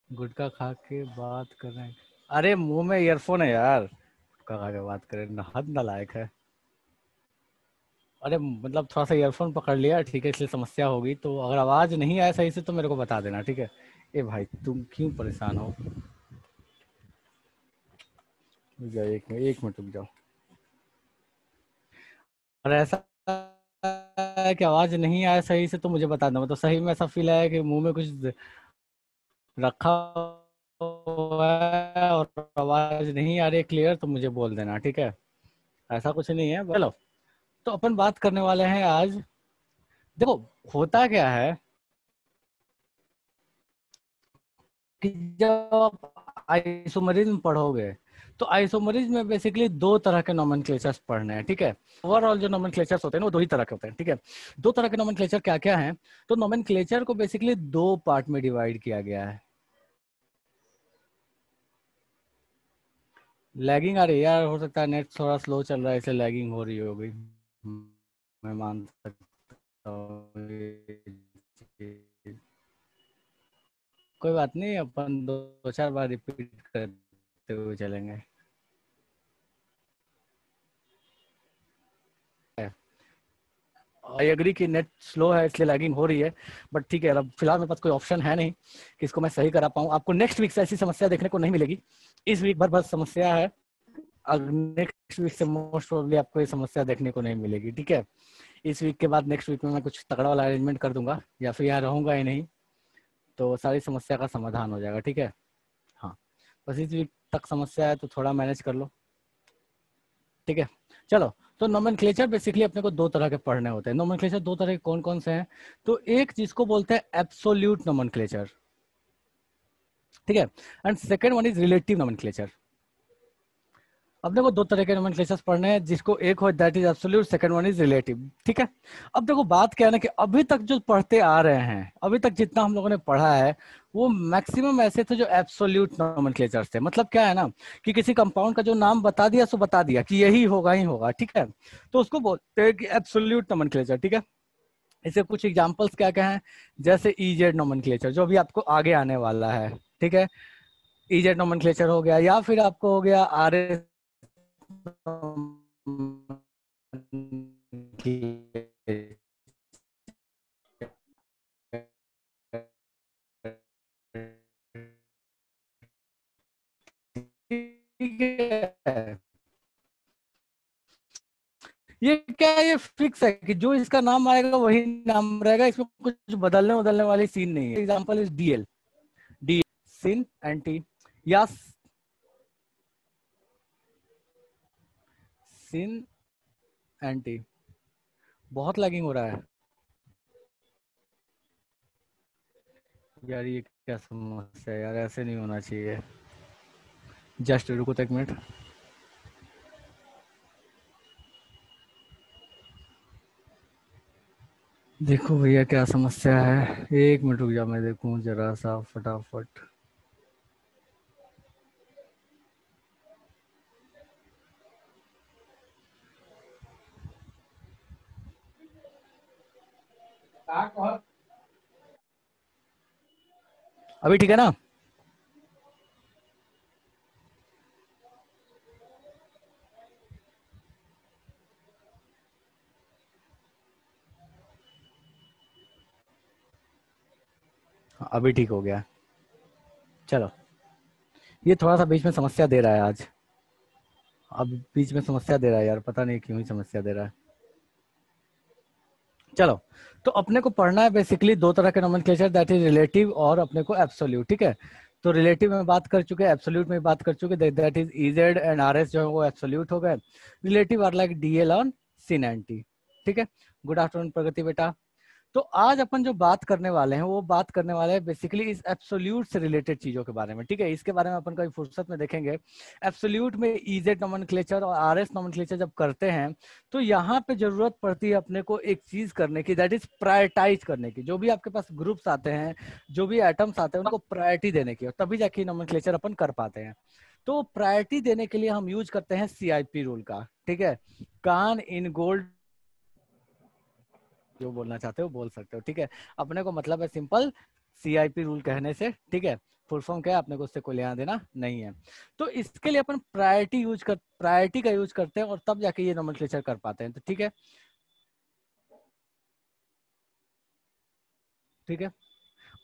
गुटखा खा के बात कर रहे हैं। अरे मुंह में ईयरफोन है यार, गुटखा खा के बात करें ना, हद नालायक है। अरे मतलब थोड़ा सा ईयरफोन पकड़ लिया, ठीक है, इसलिए समस्या होगी। तो अगर आवाज नहीं आए सही से तो मेरे को बता देना, ठीक है। ए भाई तुम क्यों परेशान हो? रुक जाओ, एक मिनट रुक जाओ। और ऐसा है कि आवाज नहीं आए सही से तो मुझे बता दो, मतलब सही में ऐसा फील है कि मुंह में कुछ रखा हुआ है और आवाज नहीं आ रही है क्लियर, तो मुझे बोल देना, ठीक है। ऐसा कुछ नहीं है, चलो। तो अपन बात करने वाले हैं आज। देखो, होता क्या है कि जब आप आइसोमरिज्म पढ़ोगे तो आइसोमरिज्म में बेसिकली दो तरह के नोमेनक्लेचर्स पढ़ने हैं, ठीक है। ओवरऑल जो नोमेनक्लेचर्स होते हैं ना, वो दो ही तरह के होते हैं, ठीक है। दो तरह के नोमेनक्लेचर क्या क्या हैं? तो नोमेनक्लेचर को बेसिकली दो पार्ट में डिवाइड किया गया है। लैगिंग आ रही है यार, हो सकता है नेट थोड़ा स्लो चल रहा है इसलिए लैगिंग हो रही होगी। मैं मान सकता हूँ ये चीज़। कोई बात नहीं, अपन दो चार बार रिपीट करते हुए चलेंगे। आई एग्री कि नेट स्लो है इसलिए लैगिंग हो रही है, बट ठीक है, अब फिलहाल मेरे पास कोई ऑप्शन है नहीं कि इसको मैं सही करा पाऊँ। आपको नेक्स्ट वीक से ऐसी समस्या देखने को नहीं मिलेगी। इस वीक भर बस समस्या है, नेक्स्ट वीक से मोस्ट प्रोबेबली आपको ये समस्या देखने को नहीं मिलेगी, ठीक है। इस वीक के बाद नेक्स्ट वीक में मैं कुछ तगड़ा वाला अरेंजमेंट कर दूंगा, या फिर यहाँ रहूंगा ही नहीं, तो सारी समस्या का समाधान हो जाएगा, ठीक है। हाँ, बस इस वीक तक समस्या है तो थोड़ा मैनेज कर लो, ठीक है। चलो, तो नोमेनक्लेचर बेसिकली अपने को दो तरह के पढ़ने होते हैं। नोमेनक्लेचर दो तरह के कौन कौन से हैं? तो एक जिसको बोलते हैं एब्सोल्यूट नोमेनक्लेचर, ठीक है। And second one is relative nomenclature. अपने को दो तरह के नोमेनक्लेचर्स पढ़ने हैं, जिसको एक हो that is absolute, second one is relative, ठीक है। अब देखो बात क्या है ना कि अभी तक जो पढ़ते आ रहे हैं, अभी तक जितना हम लोगों ने पढ़ा है, वो मैक्सिमम ऐसे थे जो एब्सोल्यूट नोमेनक्लेचर्स थे। मतलब क्या है ना कि किसी कंपाउंड का जो नाम बता दिया सो बता दिया कि यही होगा ही होगा, ठीक है। तो उसको बोलते हैं कि एब्सोल्यूट नोमेनक्लेचर, ठीक है। इसे कुछ एग्जांपल्स क्या क्या हैं? जैसे ईजेड नोमेनक्लेचर जो अभी आपको आगे आने वाला है, ठीक है। ईजेड नोमेनक्लेचर हो गया, या फिर आपको हो गया आर एस। ठीक है, ये क्या है, ये फिक्स है कि जो इसका नाम आएगा वही नाम रहेगा, इसमें कुछ बदलने बदलने वाली सीन नहीं है। Example is DL, D syn anti, या सिन एंटी। बहुत लैगिंग हो रहा है यार, ये क्या समस्या है यार, ऐसे नहीं होना चाहिए। जस्ट रुको तो एक मिनट। देखो भैया क्या समस्या है, एक मिनट रुक जाओ, मैं देखूं जरा सा फटाफट। अभी ठीक है ना? अभी ठीक हो गया। चलो, ये थोड़ा सा बीच में समस्या दे रहा है आज। अब बीच में समस्या दे रहा है यार, पता नहीं क्यों ही समस्या दे रहा है। चलो, तो अपने को पढ़ना है बेसिकली दो तरह के नोमेनक्लेचर, दैट इज रिलेटिव और अपने को एब्सोल्यूट, ठीक है। तो रिलेटिव में बात कर चुके, एब्सोल्यूट में बात कर चुके, that is EZ and RS जो है वो एब्सोल्यूट हो गए। Relative are like DL on syn anti, ठीक है। गुड आफ्टरनून प्रगति बेटा। तो आज अपन जो बात करने वाले हैं वो बात करने वाले हैं बेसिकली इस एब्सोल्यूट से रिलेटेड चीजों के बारे में, ठीक है। इसके बारे में अपन कभी फुर्सत में देखेंगे। एब्सोल्यूट में इजेड नोमेनक्लेचर और आरएस नोमेनक्लेचर जब करते हैं तो यहाँ पे जरूरत पड़ती है अपने को एक चीज करने की, दैट इज प्रायोरिटाइज करने की। जो भी आपके पास ग्रुप्स आते हैं, जो भी एटम्स आते हैं, उनको प्रायोरिटी देने की, और तभी जाके नोमेनक्लेचर अपन कर पाते हैं। तो प्रायोरिटी देने के लिए हम यूज करते हैं सीआईपी रूल का, ठीक है। कान इन गोल्ड, जो बोलना चाहते हो बोल सकते हो, ठीक है। अपने को मतलब है सिंपल, CIP रूल कहने से, ठीक है। फुल फॉर्म क्या है, अपने को उससे कोई लेना देना नहीं है। तो इसके लिए अपन प्रायोरिटी का यूज करते हैं और तब जाके ये नोमेनक्लेचर कर पाते हैं। तो ठीक है, ठीक है।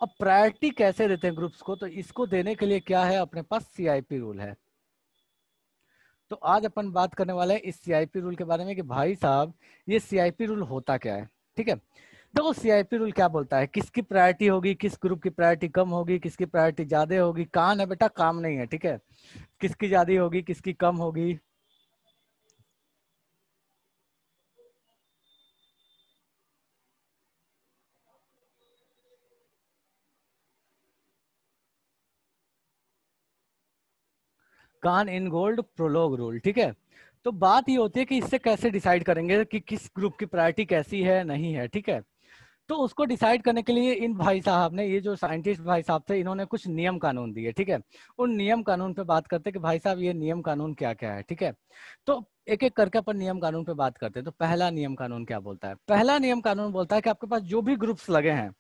अब प्रायोरिटी कैसे देते हैं ग्रुप्स को, तो इसको देने के लिए क्या है, अपने पास CIP रूल है। तो आज अपन बात करने वाले हैं इस CIP रूल के बारे में कि भाई साहब ये CIP रूल होता क्या है, ठीक है। देखो CIP रूल क्या बोलता है, किसकी प्रायोरिटी होगी, किस ग्रुप की प्रायोरिटी कम होगी, किसकी प्रायोरिटी ज्यादा होगी। कान है बेटा, काम नहीं है, ठीक है। किसकी ज्यादा होगी, किसकी कम होगी। कान इन गोल्ड प्रोलोग रूल, ठीक है। तो बात ये होती है कि इससे कैसे डिसाइड करेंगे कि किस ग्रुप की प्रायोरिटी कैसी है नहीं है, ठीक है। तो उसको डिसाइड करने के लिए इन भाई साहब ने, ये जो साइंटिस्ट भाई साहब थे, इन्होंने कुछ नियम कानून दिए, ठीक है। उन नियम कानून पे बात करते हैं कि भाई साहब ये नियम कानून क्या क्या है, ठीक है। तो एक एक करके अपन नियम कानून पे बात करते हैं। तो पहला नियम कानून क्या बोलता है, पहला नियम कानून बोलता है कि आपके पास जो भी ग्रुप्स लगे हैं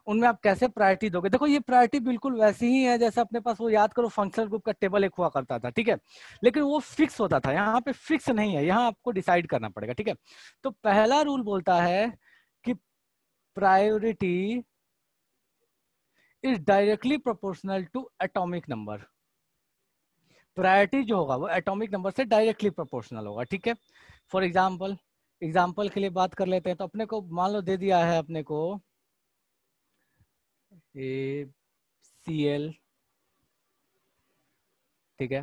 उनमें आप कैसे प्रायोरिटी दोगे। देखो ये प्रायोरिटी बिल्कुल वैसी ही है जैसे अपने पास, वो याद करो फंक्शनल ग्रुप का टेबल एक हुआ करता था, ठीक है। लेकिन वो फिक्स होता था, यहाँ पे फिक्स नहीं है, यहाँ आपको डिसाइड करना पड़ेगा, ठीक है। तो पहला रूल बोलता है कि priority is directly proportional to atomic number. Priority जो होगा वो एटॉमिक नंबर से डायरेक्टली प्रोपोर्शनल होगा, ठीक है। फॉर एग्जाम्पल के लिए बात कर लेते हैं। तो अपने को मान लो दे दिया है अपने को ACl, ठीक है।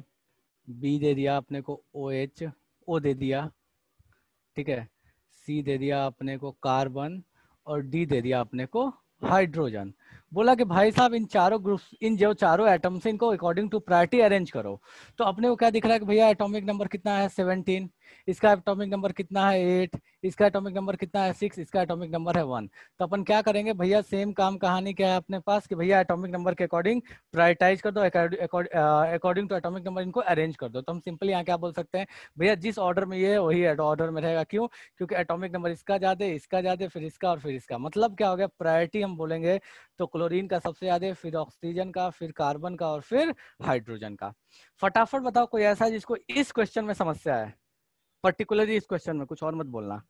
B दे दिया अपने को OH, O दे दिया, ठीक है। C दे दिया अपने को कार्बन और D दे दिया अपने को हाइड्रोजन। बोला कि भाई साहब इन चारों ग्रुप्स, इन जो चारों एटम्स हैं, इनको अकॉर्डिंग टू प्रायोरिटी अरेंज करो। तो अपने को क्या दिख रहा है कि भैया एटॉमिक नंबर कितना है 17, इसका एटॉमिक नंबर कितना है 8, इसका एटॉमिक नंबर कितना है 6, इसका एटॉमिक नंबर है 1। तो अपन क्या करेंगे भैया, सेम काम कहानी क्या है अपने पास कि भैया एटॉमिक नंबर के अकॉर्डिंग प्रायोरिटाइज कर दो, अकॉर्डिंग टू एटॉमिक नंबर इनको अरेंज कर दो। तो हम सिंपली यहाँ क्या बोल सकते हैं, भैया जिस ऑर्डर में ये है वही ऑर्डर में रहेगा। क्यों? क्योंकि एटॉमिक नंबर इसका ज्यादा, इसका ज्यादा, फिर इसका और फिर इसका। मतलब क्या हो गया, प्रायोरिटी हम बोलेंगे तो क्लोरीन का सबसे ज्यादा, फिर ऑक्सीजन का, फिर कार्बन का और फिर हाइड्रोजन का। फटाफट बताओ कोई ऐसा है जिसको इस क्वेश्चन में समस्या है, पर्टिकुलरली इस क्वेश्चन में, कुछ और मत बोलना।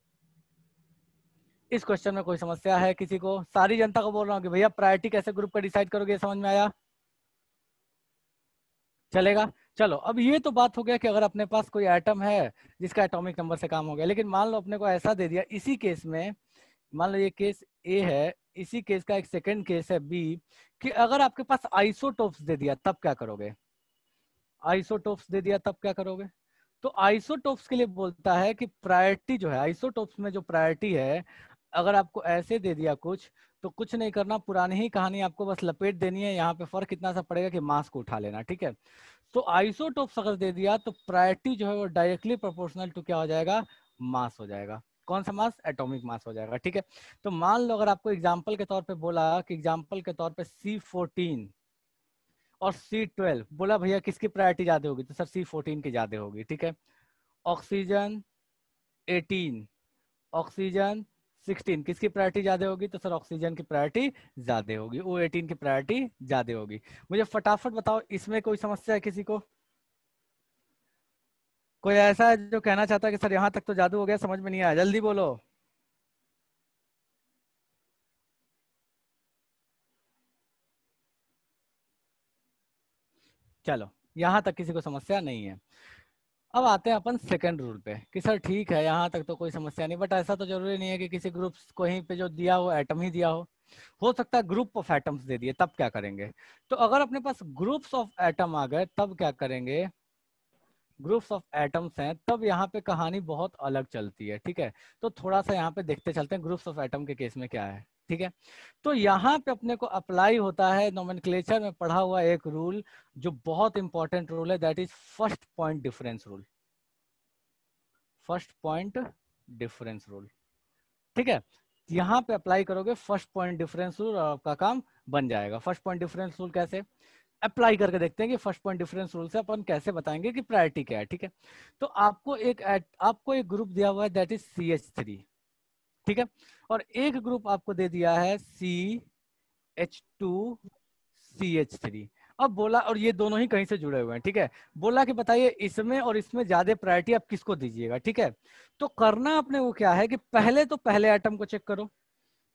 इस क्वेश्चन में कोई समस्या है किसी को? सारी जनता को बोल रहा हूँ कि भैया प्रायोरिटी कैसे ग्रुप का डिसाइड करोगे, समझ में आया? चलेगा। चलो अब ये तो बात हो गया कि अगर अपने पास कोई एटम है जिसका एटॉमिक नंबर से काम हो गया। लेकिन मान लो अपने को ऐसा दे दिया, इसी केस में मान लो ये केस ए है, इसी केस का एक सेकंड केस है बी, कि अगर आपके पास आइसोटोप्स दे दिया तब क्या करोगे? आइसोटोप्स दे दिया तब क्या करोगे? तो आइसोटोप्स के लिए बोलता है कि प्रायोरिटी जो है, आइसोटोप्स में जो प्रायोरिटी है, अगर आपको ऐसे दे दिया कुछ, तो कुछ नहीं करना, पुरानी ही कहानी, आपको बस लपेट देनी है। यहाँ पे फर्क इतना सा पड़ेगा कि मास को उठा लेना, ठीक है। तो आइसोटोप्स अगर दे दिया तो प्रायोरिटी जो है वो डायरेक्टली प्रोपोर्शनल टू क्या हो जाएगा, मास हो जाएगा। कौन सा मास? एटॉमिक मास हो जाएगा, ठीक है। तो मान लो अगर आपको एग्जाम्पल के तौर पे बोला कि एग्जाम्पल के तौर पे C14 और C12, बोला भैया किसकी प्रायोरिटी ज्यादा होगी, तो सर C14 की ज्यादा होगी, ठीक है। ऑक्सीजन 18, ऑक्सीजन 16, किसकी प्रायोरिटी ज्यादा होगी, तो सर ऑक्सीजन की प्रायोरिटी ज्यादा होगी, O18 की प्रायोरिटी ज्यादा होगी। मुझे फटाफट बताओ इसमें कोई समस्या है किसी को? कोई ऐसा है जो कहना चाहता है कि सर यहाँ तक तो जादू हो गया, समझ में नहीं आया, जल्दी बोलो। चलो यहाँ तक किसी को समस्या नहीं है। अब आते हैं अपन सेकंड रूल पे कि सर ठीक है यहाँ तक तो कोई समस्या नहीं, बट ऐसा तो जरूरी नहीं है कि किसी ग्रुप को ही पे जो दिया हो एटम ही दिया हो सकता है ग्रुप ऑफ एटम्स दे दिए, तब क्या करेंगे? तो अगर अपने पास ग्रुप्स ऑफ एटम आ गए तब क्या करेंगे, ग्रुप्स ऑफ एटम्स हैं, तब यहाँ पे कहानी बहुत अलग चलती है, ठीक है। तो थोड़ा सा यहाँ पे देखते चलते हैं ग्रुप्स ऑफ एटम के केस में क्या है, ठीक है। तो यहाँ पे अपने को अप्लाई होता है नोमेनक्लेचर में पढ़ा हुआ एक रूल जो बहुत इंपॉर्टेंट रूल है, that is first point difference rule. First point difference rule, ठीक है। यहाँ पे अप्लाई करोगे फर्स्ट पॉइंट डिफरेंस रूल और आपका काम बन जाएगा। फर्स्ट पॉइंट डिफरेंस रूल कैसे अप्लाई करके देखते हैं कि फर्स्ट पॉइंट डिफरेंस रूल से अपन कैसे बताएंगे कि प्रायोरिटी क्या है, ठीक है। तो आपको एक ग्रुप दिया हुआ है दैट इज CH3, ठीक है। और एक ग्रुप आपको दे दिया है H2CH3। अब बोला, और ये दोनों ही कहीं से जुड़े हुए हैं, ठीक है। बोला कि बताइए इसमें और इसमें ज्यादा प्रायोरिटी आप किसको दीजिएगा, ठीक है। तो करना अपने वो क्या है कि पहले तो पहले एटम को चेक करो,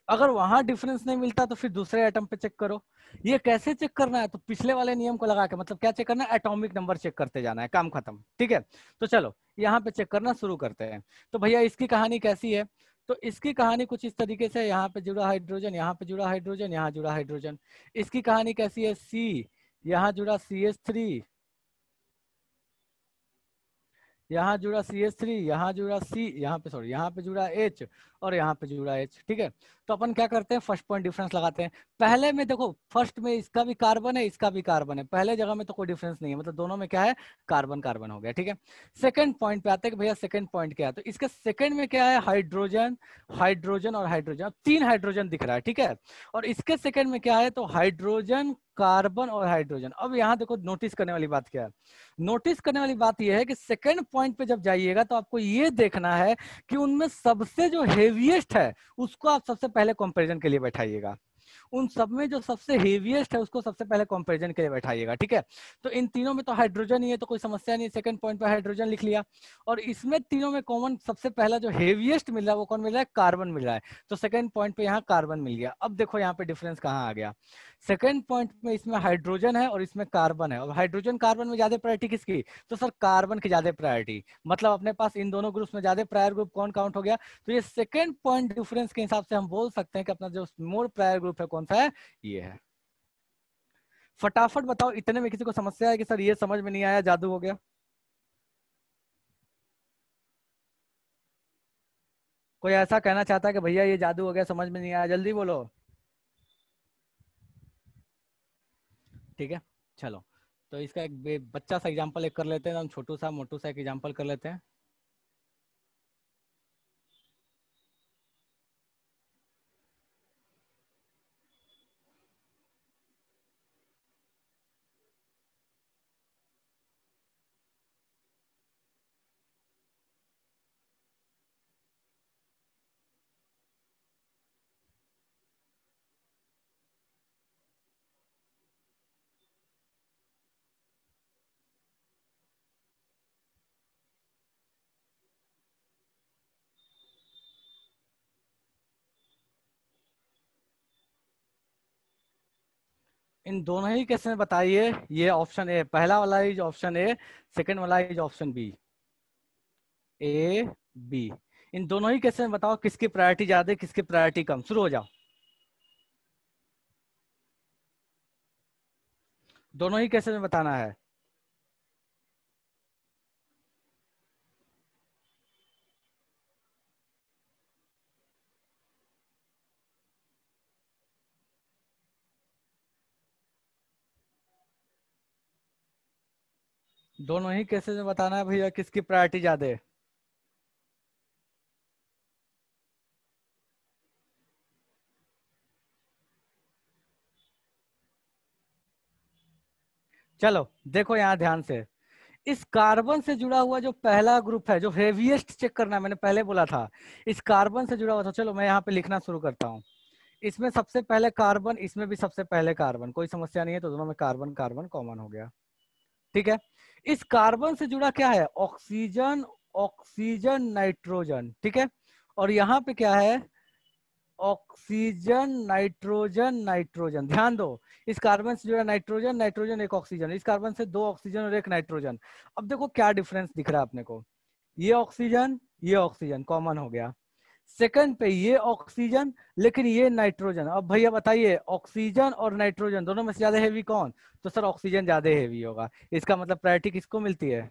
अगर वहां डिफरेंस नहीं मिलता तो फिर दूसरे एटम पे चेक करो। ये कैसे चेक करना है, तो पिछले वाले नियम को लगा के, मतलब क्या चेक करना है, एटॉमिक नंबर चेक करते जाना है, काम खत्म, ठीक है। तो चलो यहाँ पे चेक करना शुरू करते हैं। तो भैया इसकी कहानी कैसी है, तो इसकी कहानी कुछ इस तरीके से, यहाँ पे जुड़ा हाइड्रोजन, यहाँ पे जुड़ा हाइड्रोजन, यहाँ जुड़ा हाइड्रोजन। इसकी कहानी कैसी है, C यहाँ जुड़ा CH3, यहाँ जुड़ा CH3, यहाँ जुड़ा C, यहाँ पे सॉरी, यहाँ पे जुड़ा H और यहाँ पे जुड़ा H, ठीक है। तो अपन क्या करते हैं, फर्स्ट पॉइंट डिफरेंस लगाते हैं। पहले में देखो, फर्स्ट में इसका भी कार्बन है, इसका भी कार्बन है, पहले जगह में तो कोई डिफरेंस नहीं है, मतलब दोनों में क्या है, कार्बन कार्बन हो गया, ठीक है। सेकंड पॉइंट पे आते हैं कि भैया सेकंड पॉइंट क्या है, तो इसके सेकंड में क्या है, हाइड्रोजन, हाइड्रोजन और हाइड्रोजन, 3 हाइड्रोजन दिख रहा है, ठीक है। और इसके सेकंड में क्या है, तो हाइड्रोजन, कार्बन और हाइड्रोजन। अब यहाँ देखो नोटिस करने वाली बात क्या है, नोटिस करने वाली बात यह है कि सेकंड पॉइंट पे जब जाइएगा तो आपको ये देखना है कि उनमें सबसे जो हेवीएस्ट है उसको आप सबसे पहले कंपैरिजन के लिए बैठाइएगा, उन सब में जो सबसे हेवीएस्ट है उसको सबसे पहले कंपैरिजन के लिए बैठाइएगा, ठीक है। तो इन तीनों में तो हाइड्रोजन ही है, तो कोई समस्या नहीं, सेकंड पॉइंट पे हाइड्रोजन लिख लिया। और इसमें तीनों में कॉमन सबसे पहला जो हेवीएस्ट मिल रहा है वो कौन मिल रहा है, कार्बन मिल रहा है, तो सेकंड पॉइंट पे यहाँ कार्बन मिल गया। अब देखो यहाँ पे डिफरेंस कहाँ आ गया, सेकंड पॉइंट में इसमें हाइड्रोजन है और इसमें कार्बन है, और हाइड्रोजन कार्बन में ज्यादा प्रायोरिटी किसकी, तो सर कार्बन की ज्यादा प्रायोरिटी, मतलब अपने पास इन दोनों ग्रुप्स में ज्यादा प्रायर ग्रुप कौन काउंट हो गया। तो ये सेकंड पॉइंट डिफरेंस के हिसाब से हम बोल सकते हैं कि अपना जो मोर प्रायर ग्रुप है कौन सा है, ये है। फटाफट बताओ, इतने में किसी को समस्या है कि सर ये समझ में नहीं आया, जादू हो गया? कोई ऐसा कहना चाहता है कि भैया ये जादू हो गया, समझ में नहीं आया, जल्दी बोलो। ठीक है, चलो। तो इसका एक बच्चा सा एग्जांपल एक कर लेते हैं, हम छोटू सा मोटू सा एक एग्जांपल कर लेते हैं। इन दोनों ही केस में बताइए, ये ऑप्शन ए पहला वाला इज ऑप्शन ए, सेकंड वाला is option B, A B. इन दोनों ही केस में बताओ किसकी प्रायोरिटी ज्यादा है, किसकी प्रायोरिटी कम, शुरू हो जाओ। दोनों ही केस में बताना है। दोनों ही केसेस में बताना है भैया किसकी प्रायोरिटी ज्यादा है। चलो देखो यहाँ ध्यान से, इस कार्बन से जुड़ा हुआ जो पहला ग्रुप है, जो हेवीएस्ट चेक करना है, मैंने पहले बोला था इस कार्बन से जुड़ा हुआ था। चलो मैं यहाँ पे लिखना शुरू करता हूँ, इसमें सबसे पहले कार्बन, इसमें भी सबसे पहले कार्बन, कोई समस्या नहीं है, तो दोनों में कार्बन कार्बन कॉमन हो गया, ठीक है। इस कार्बन से जुड़ा क्या है, ऑक्सीजन, ऑक्सीजन नाइट्रोजन, ठीक है। और यहाँ पे क्या है, ऑक्सीजन नाइट्रोजन नाइट्रोजन। ध्यान दो, इस कार्बन से जुड़ा नाइट्रोजन, नाइट्रोजन एक ऑक्सीजन, इस कार्बन से 2 ऑक्सीजन और 1 नाइट्रोजन। अब देखो क्या डिफरेंस दिख रहा है अपने को, ये ऑक्सीजन कॉमन हो गया, सेकंड पे ये ऑक्सीजन लेकिन ये नाइट्रोजन। अब भैया बताइए ऑक्सीजन और नाइट्रोजन दोनों में से ज्यादा हेवी कौन, तो सर ऑक्सीजन ज्यादा हेवी होगा, इसका मतलब प्रायोरिटी किसको मिलती है,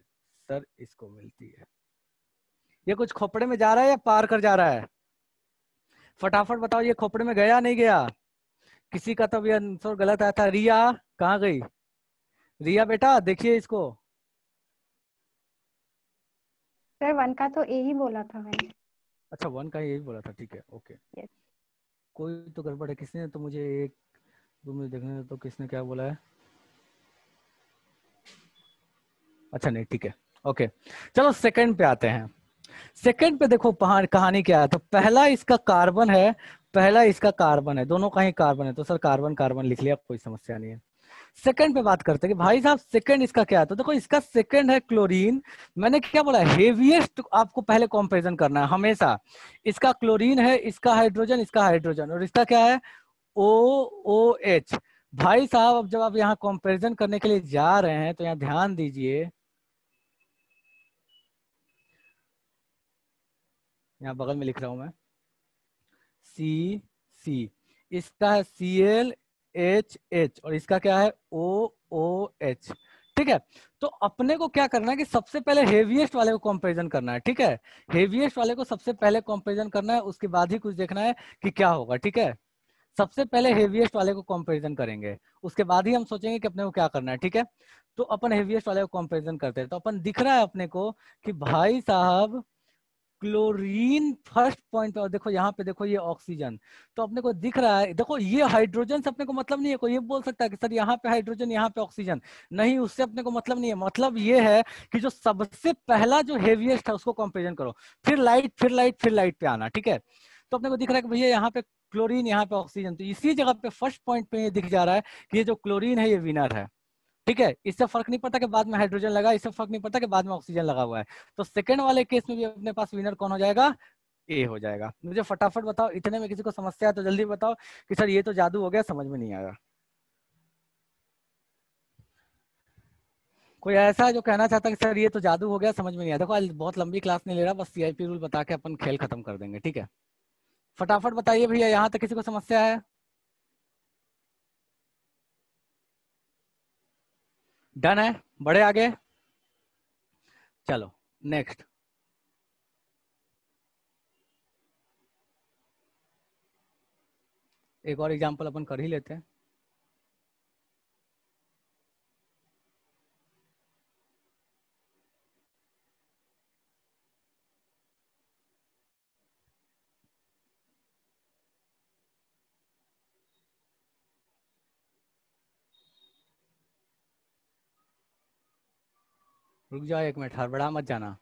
सर इसको मिलती है। ये कुछ खोपड़े में जा रहा है या पार कर जा रहा है, फटाफट बताओ, ये खोपड़े में गया नहीं गया, किसी का तो भी आंसर गलत आया था। रिया कहाँ गई, रिया बेटा देखिए इसको। सर 1 का तो ए ही बोला था मैंने। अच्छा 1 का यही बोला था, ठीक है, ओके। Yes. कोई तो गड़बड़ है, किसने तो मुझे एक 2 मिनट देखने दो, तो किसने क्या बोला है, अच्छा नहीं ठीक है, ओके। चलो सेकंड पे आते हैं। सेकंड पे देखो कहानी क्या है, तो पहला इसका कार्बन है, पहला इसका कार्बन है, दोनों का ही कार्बन है, तो सर कार्बन कार्बन लिख लिया, कोई समस्या नहीं है। सेकंड पे बात करते हैं कि भाई साहब सेकंड इसका क्या है, तो देखो इसका सेकंड है क्लोरीन। मैंने क्या बोला, हेवीएस्ट आपको पहले कंपैरिजन करना है हमेशा। इसका क्लोरीन है, इसका हाइड्रोजन, इसका हाइड्रोजन, और इसका क्या है, ओ ओ एच। भाई साहब अब जब आप यहाँ कंपैरिजन करने के लिए जा रहे हैं तो यहाँ ध्यान दीजिए, यहाँ बगल में लिख रहा हूं मैं, सी सी, इसका है सी एल एच एच, और इसका क्या है ओ ओ एच। ठीक है, तो अपने को क्या करना है कि सबसे पहले हेवीएस्ट वाले को कंपैरिजन करना है। ठीक है, हेवीएस्ट वाले को सबसे पहले कंपैरिजन करना है, उसके बाद ही कुछ देखना है कि क्या होगा। ठीक है, सबसे पहले हेवीएस्ट वाले को कंपैरिजन करेंगे, उसके बाद ही हम सोचेंगे कि अपने को क्या करना है। ठीक है, तो अपन हेवीएस्ट वाले को कंपैरिजन करते हैं, तो अपन दिख रहा है अपने को कि भाई साहब क्लोरीन फर्स्ट पॉइंट पे, और देखो यहाँ पे देखो ये ऑक्सीजन, तो अपने को दिख रहा है, देखो ये हाइड्रोजन से अपने को मतलब नहीं है। कोई ये बोल सकता है कि सर यहाँ पे हाइड्रोजन यहाँ पे ऑक्सीजन, नहीं, उससे अपने को मतलब नहीं है। मतलब ये है कि जो सबसे पहला जो हेवीएस्ट है उसको कंपेरिजन करो, फिर लाइट, फिर लाइट, फिर लाइट पे आना। ठीक है, तो अपने को दिख रहा है कि भैया यहाँ पे क्लोरीन, यहाँ पे ऑक्सीजन, तो इसी जगह पे फर्स्ट पॉइंट पे ये दिख जा रहा है कि ये जो क्लोरीन है ये विनर है। ठीक है, इससे फर्क नहीं पड़ता कि बाद में हाइड्रोजन लगा, इससे फर्क नहीं पड़ता कि बाद में ऑक्सीजन लगा हुआ है। तो सेकंड वाले केस में भी अपने पास विनर कौन हो जाएगा, ए हो जाएगा। मुझे फटाफट बताओ, इतने में किसी को समस्या है तो जल्दी बताओ कि सर ये तो जादू हो गया, समझ में नहीं आया। कोई ऐसा है जो कहना चाहता है कि सर ये तो जादू हो गया, समझ में नहीं आया। देखो आज बहुत लंबी क्लास नहीं ले रहा, बस सीआईपी रूल बता के अपन खेल खत्म कर देंगे। ठीक है, फटाफट बताइए भैया, यहाँ तक किसी को समस्या है? डन है, बड़े आगे, चलो नेक्स्ट। एक और एग्जाम्पल अपन कर ही लेते हैं। रुक जाओ एक मिनट, हड़बड़ा मत जाना।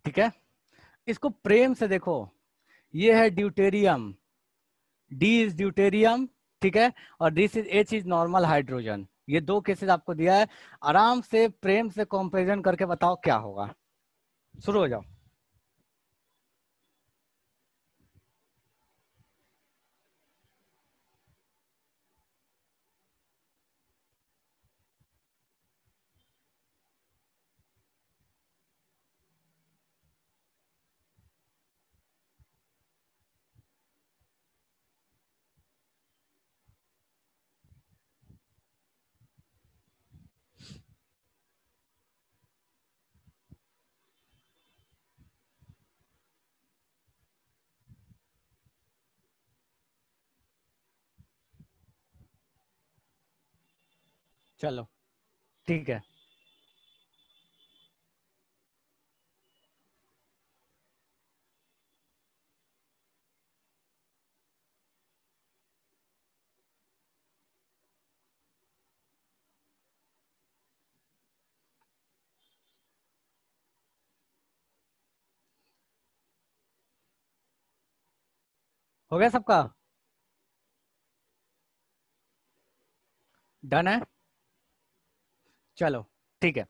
ठीक है, इसको प्रेम से देखो, ये है ड्यूटेरियम, डी इज ड्यूटेरियम। ठीक है, और this is H is normal hydrogen. ये दो केसेस आपको दिया है, आराम से प्रेम से कंपैरिजन करके बताओ क्या होगा। शुरू हो जाओ। चलो ठीक है, हो गया सबका, डन है। चलो ठीक है,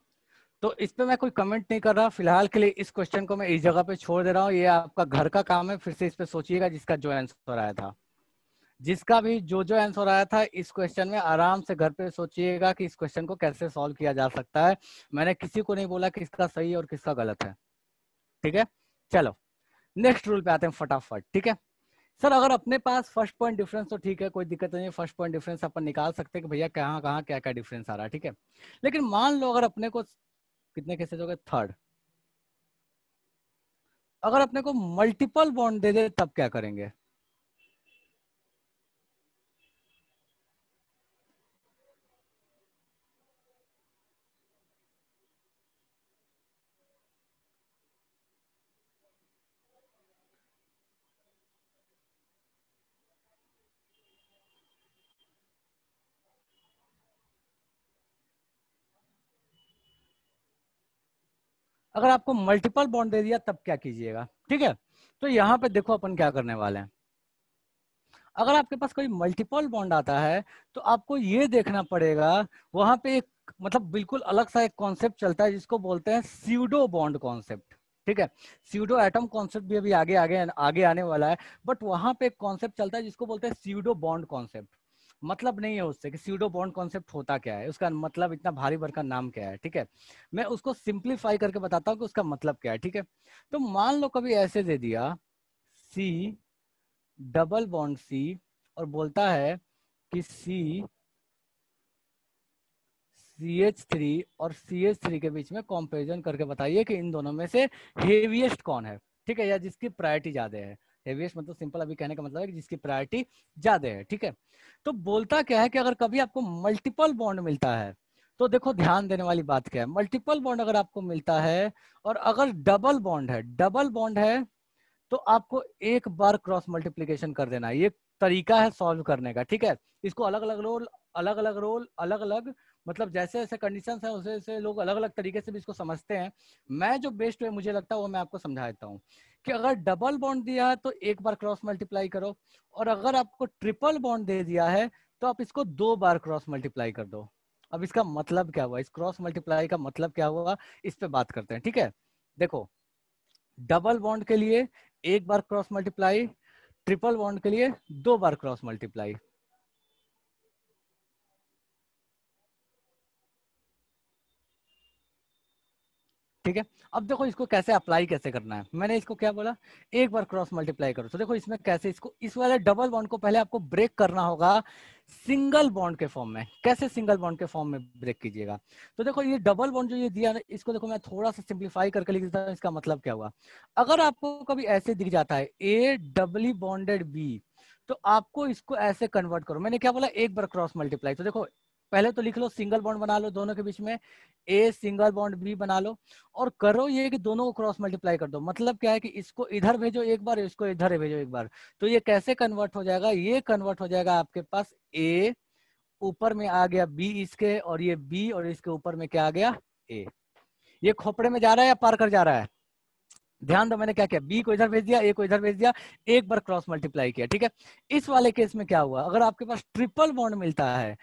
तो इस पे मैं कोई कमेंट नहीं कर रहा फिलहाल के लिए। इस क्वेश्चन को मैं इस जगह पे छोड़ दे रहा हूँ, ये आपका घर का काम है। फिर से इस पे सोचिएगा, जिसका जो आंसर आया था, जिसका भी जो आंसर आया था इस क्वेश्चन में, आराम से घर पे सोचिएगा कि इस क्वेश्चन को कैसे सॉल्व किया जा सकता है। मैंने किसी को नहीं बोला कि इसका सही और किसका गलत है। ठीक है, चलो नेक्स्ट रूल पे आते हैं फटाफट। ठीक है सर, अगर अपने पास फर्स्ट पॉइंट डिफरेंस तो ठीक है, कोई दिक्कत नहीं है, फर्स्ट पॉइंट डिफरेंस अपन निकाल सकते हैं कि भैया कहाँ कहाँ क्या क्या डिफरेंस आ रहा है। ठीक है, लेकिन मान लो अगर अपने को कितने केसेस हो गए, थर्ड, अगर अपने को मल्टीपल बॉन्ड दे दे तब क्या करेंगे? अगर आपको मल्टीपल बॉन्ड दे दिया तब क्या कीजिएगा, ठीक है। तो यहाँ पे देखो अपन क्या करने वाले हैं। अगर आपके पास कोई मल्टीपल बॉन्ड आता है तो आपको ये देखना पड़ेगा, वहां पे एक मतलब बिल्कुल अलग सा एक कॉन्सेप्ट चलता है जिसको बोलते हैं स्यूडो बॉन्ड कॉन्सेप्ट, ठीक है। स्यूडो एटम कॉन्सेप्ट भी अभी आगे आगे आगे आने वाला है, बट वहां पे एक कॉन्सेप्ट चलता है जिसको बोलते हैं स्यूडो बॉन्ड कॉन्सेप्ट। मतलब नहीं है उससे कि स्यूडो बॉन्ड कॉन्सेप्ट होता क्या है, उसका मतलब इतना भारी भरकम नाम क्या है, ठीक है। मैं उसको सिंप्लीफाई करके बताता हूँ कि उसका मतलब क्या है, ठीक है। तो मान लो कभी ऐसे दे दिया सी डबल बॉन्ड सी और बोलता है कि CH3 और CH3 के बीच में कंपैरिजन करके बताइए कि इन दोनों में से हेवीएस्ट कौन है, ठीक है, या जिसकी प्रायोरिटी ज्यादा है। हेवीएस्ट मतलब सिंपल अभी कहने का मतलब है कि जिसकी प्रायोरिटी ज्यादा है, ठीक है। तो बोलता क्या है कि अगर कभी आपको मल्टीपल बॉन्ड मिलता है तो देखो ध्यान देने वाली बात क्या है, मल्टीपल बॉन्ड अगर आपको मिलता है और अगर डबल बॉन्ड है तो आपको एक बार क्रॉस मल्टीप्लीकेशन कर देना है। ये तरीका है सॉल्व करने का, ठीक है। इसको अलग अलग अलग मतलब जैसे जैसे कंडीशन है उसे वैसे लोग अलग अलग तरीके से भी इसको समझते हैं। मैं जो बेस्ट वे मुझे लगता है वो मैं आपको समझा देता हूँ कि अगर डबल बॉन्ड दिया है तो एक बार क्रॉस मल्टीप्लाई करो, और अगर आपको ट्रिपल बॉन्ड दे दिया है तो आप इसको 2 बार क्रॉस मल्टीप्लाई कर दो। अब इसका मतलब क्या हुआ, इस क्रॉस मल्टीप्लाई का मतलब क्या हुआ, इस पे बात करते हैं, ठीक है। देखो डबल बॉन्ड के लिए एक बार क्रॉस मल्टीप्लाई, ट्रिपल बॉन्ड के लिए 2 बार क्रॉस मल्टीप्लाई। ठीक है। अब देखो इसको कैसे अप्लाई कैसे करना है, मैंने इसको क्या बोला, एक बार क्रॉस मल्टीप्लाई करो। तो देखो इसमें कैसे इसको इस वाले डबल बॉन्ड को पहले आपको ब्रेक करना होगा सिंगल बॉन्ड के फॉर्म में। कैसे सिंगल बॉन्ड के फॉर्म में ब्रेक कीजिएगा, तो देखो ये डबल बॉन्ड जो ये दिया ना, इसको देखो मैं थोड़ा सा सिंप्लीफाई करके लिख देता हूं। इसका मतलब क्या हुआ, अगर आपको कभी ऐसे दिख जाता है ए डबली बॉन्डेड बी, तो आपको इसको ऐसे कन्वर्ट करो। मैंने क्या बोला, एक बार क्रॉस मल्टीप्लाई। तो देखो पहले तो लिख लो सिंगल बॉन्ड बना लो दोनों के बीच में, ए सिंगल बॉन्ड बी बना लो, और करो ये कि दोनों को क्रॉस मल्टीप्लाई कर दो। मतलब क्या है कि इसको इधर भेजो एक बार, इसको इधर भेजो एक बार। तो ये कैसे कन्वर्ट हो जाएगा, ये कन्वर्ट हो जाएगा आपके पास ए ऊपर में आ गया बी इसके, और ये बी और इसके ऊपर में क्या आ गया ए। ये खोपड़े में जा रहा है या पार कर जा रहा है, ध्यान दो मैंने क्या किया, बी को इधर भेज दिया, ए को इधर भेज दिया, एक बार क्रॉस मल्टीप्लाई किया, ठीक है। इस वाले केस में क्या हुआ, अगर आपके पास ट्रिपल बॉन्ड मिलता है,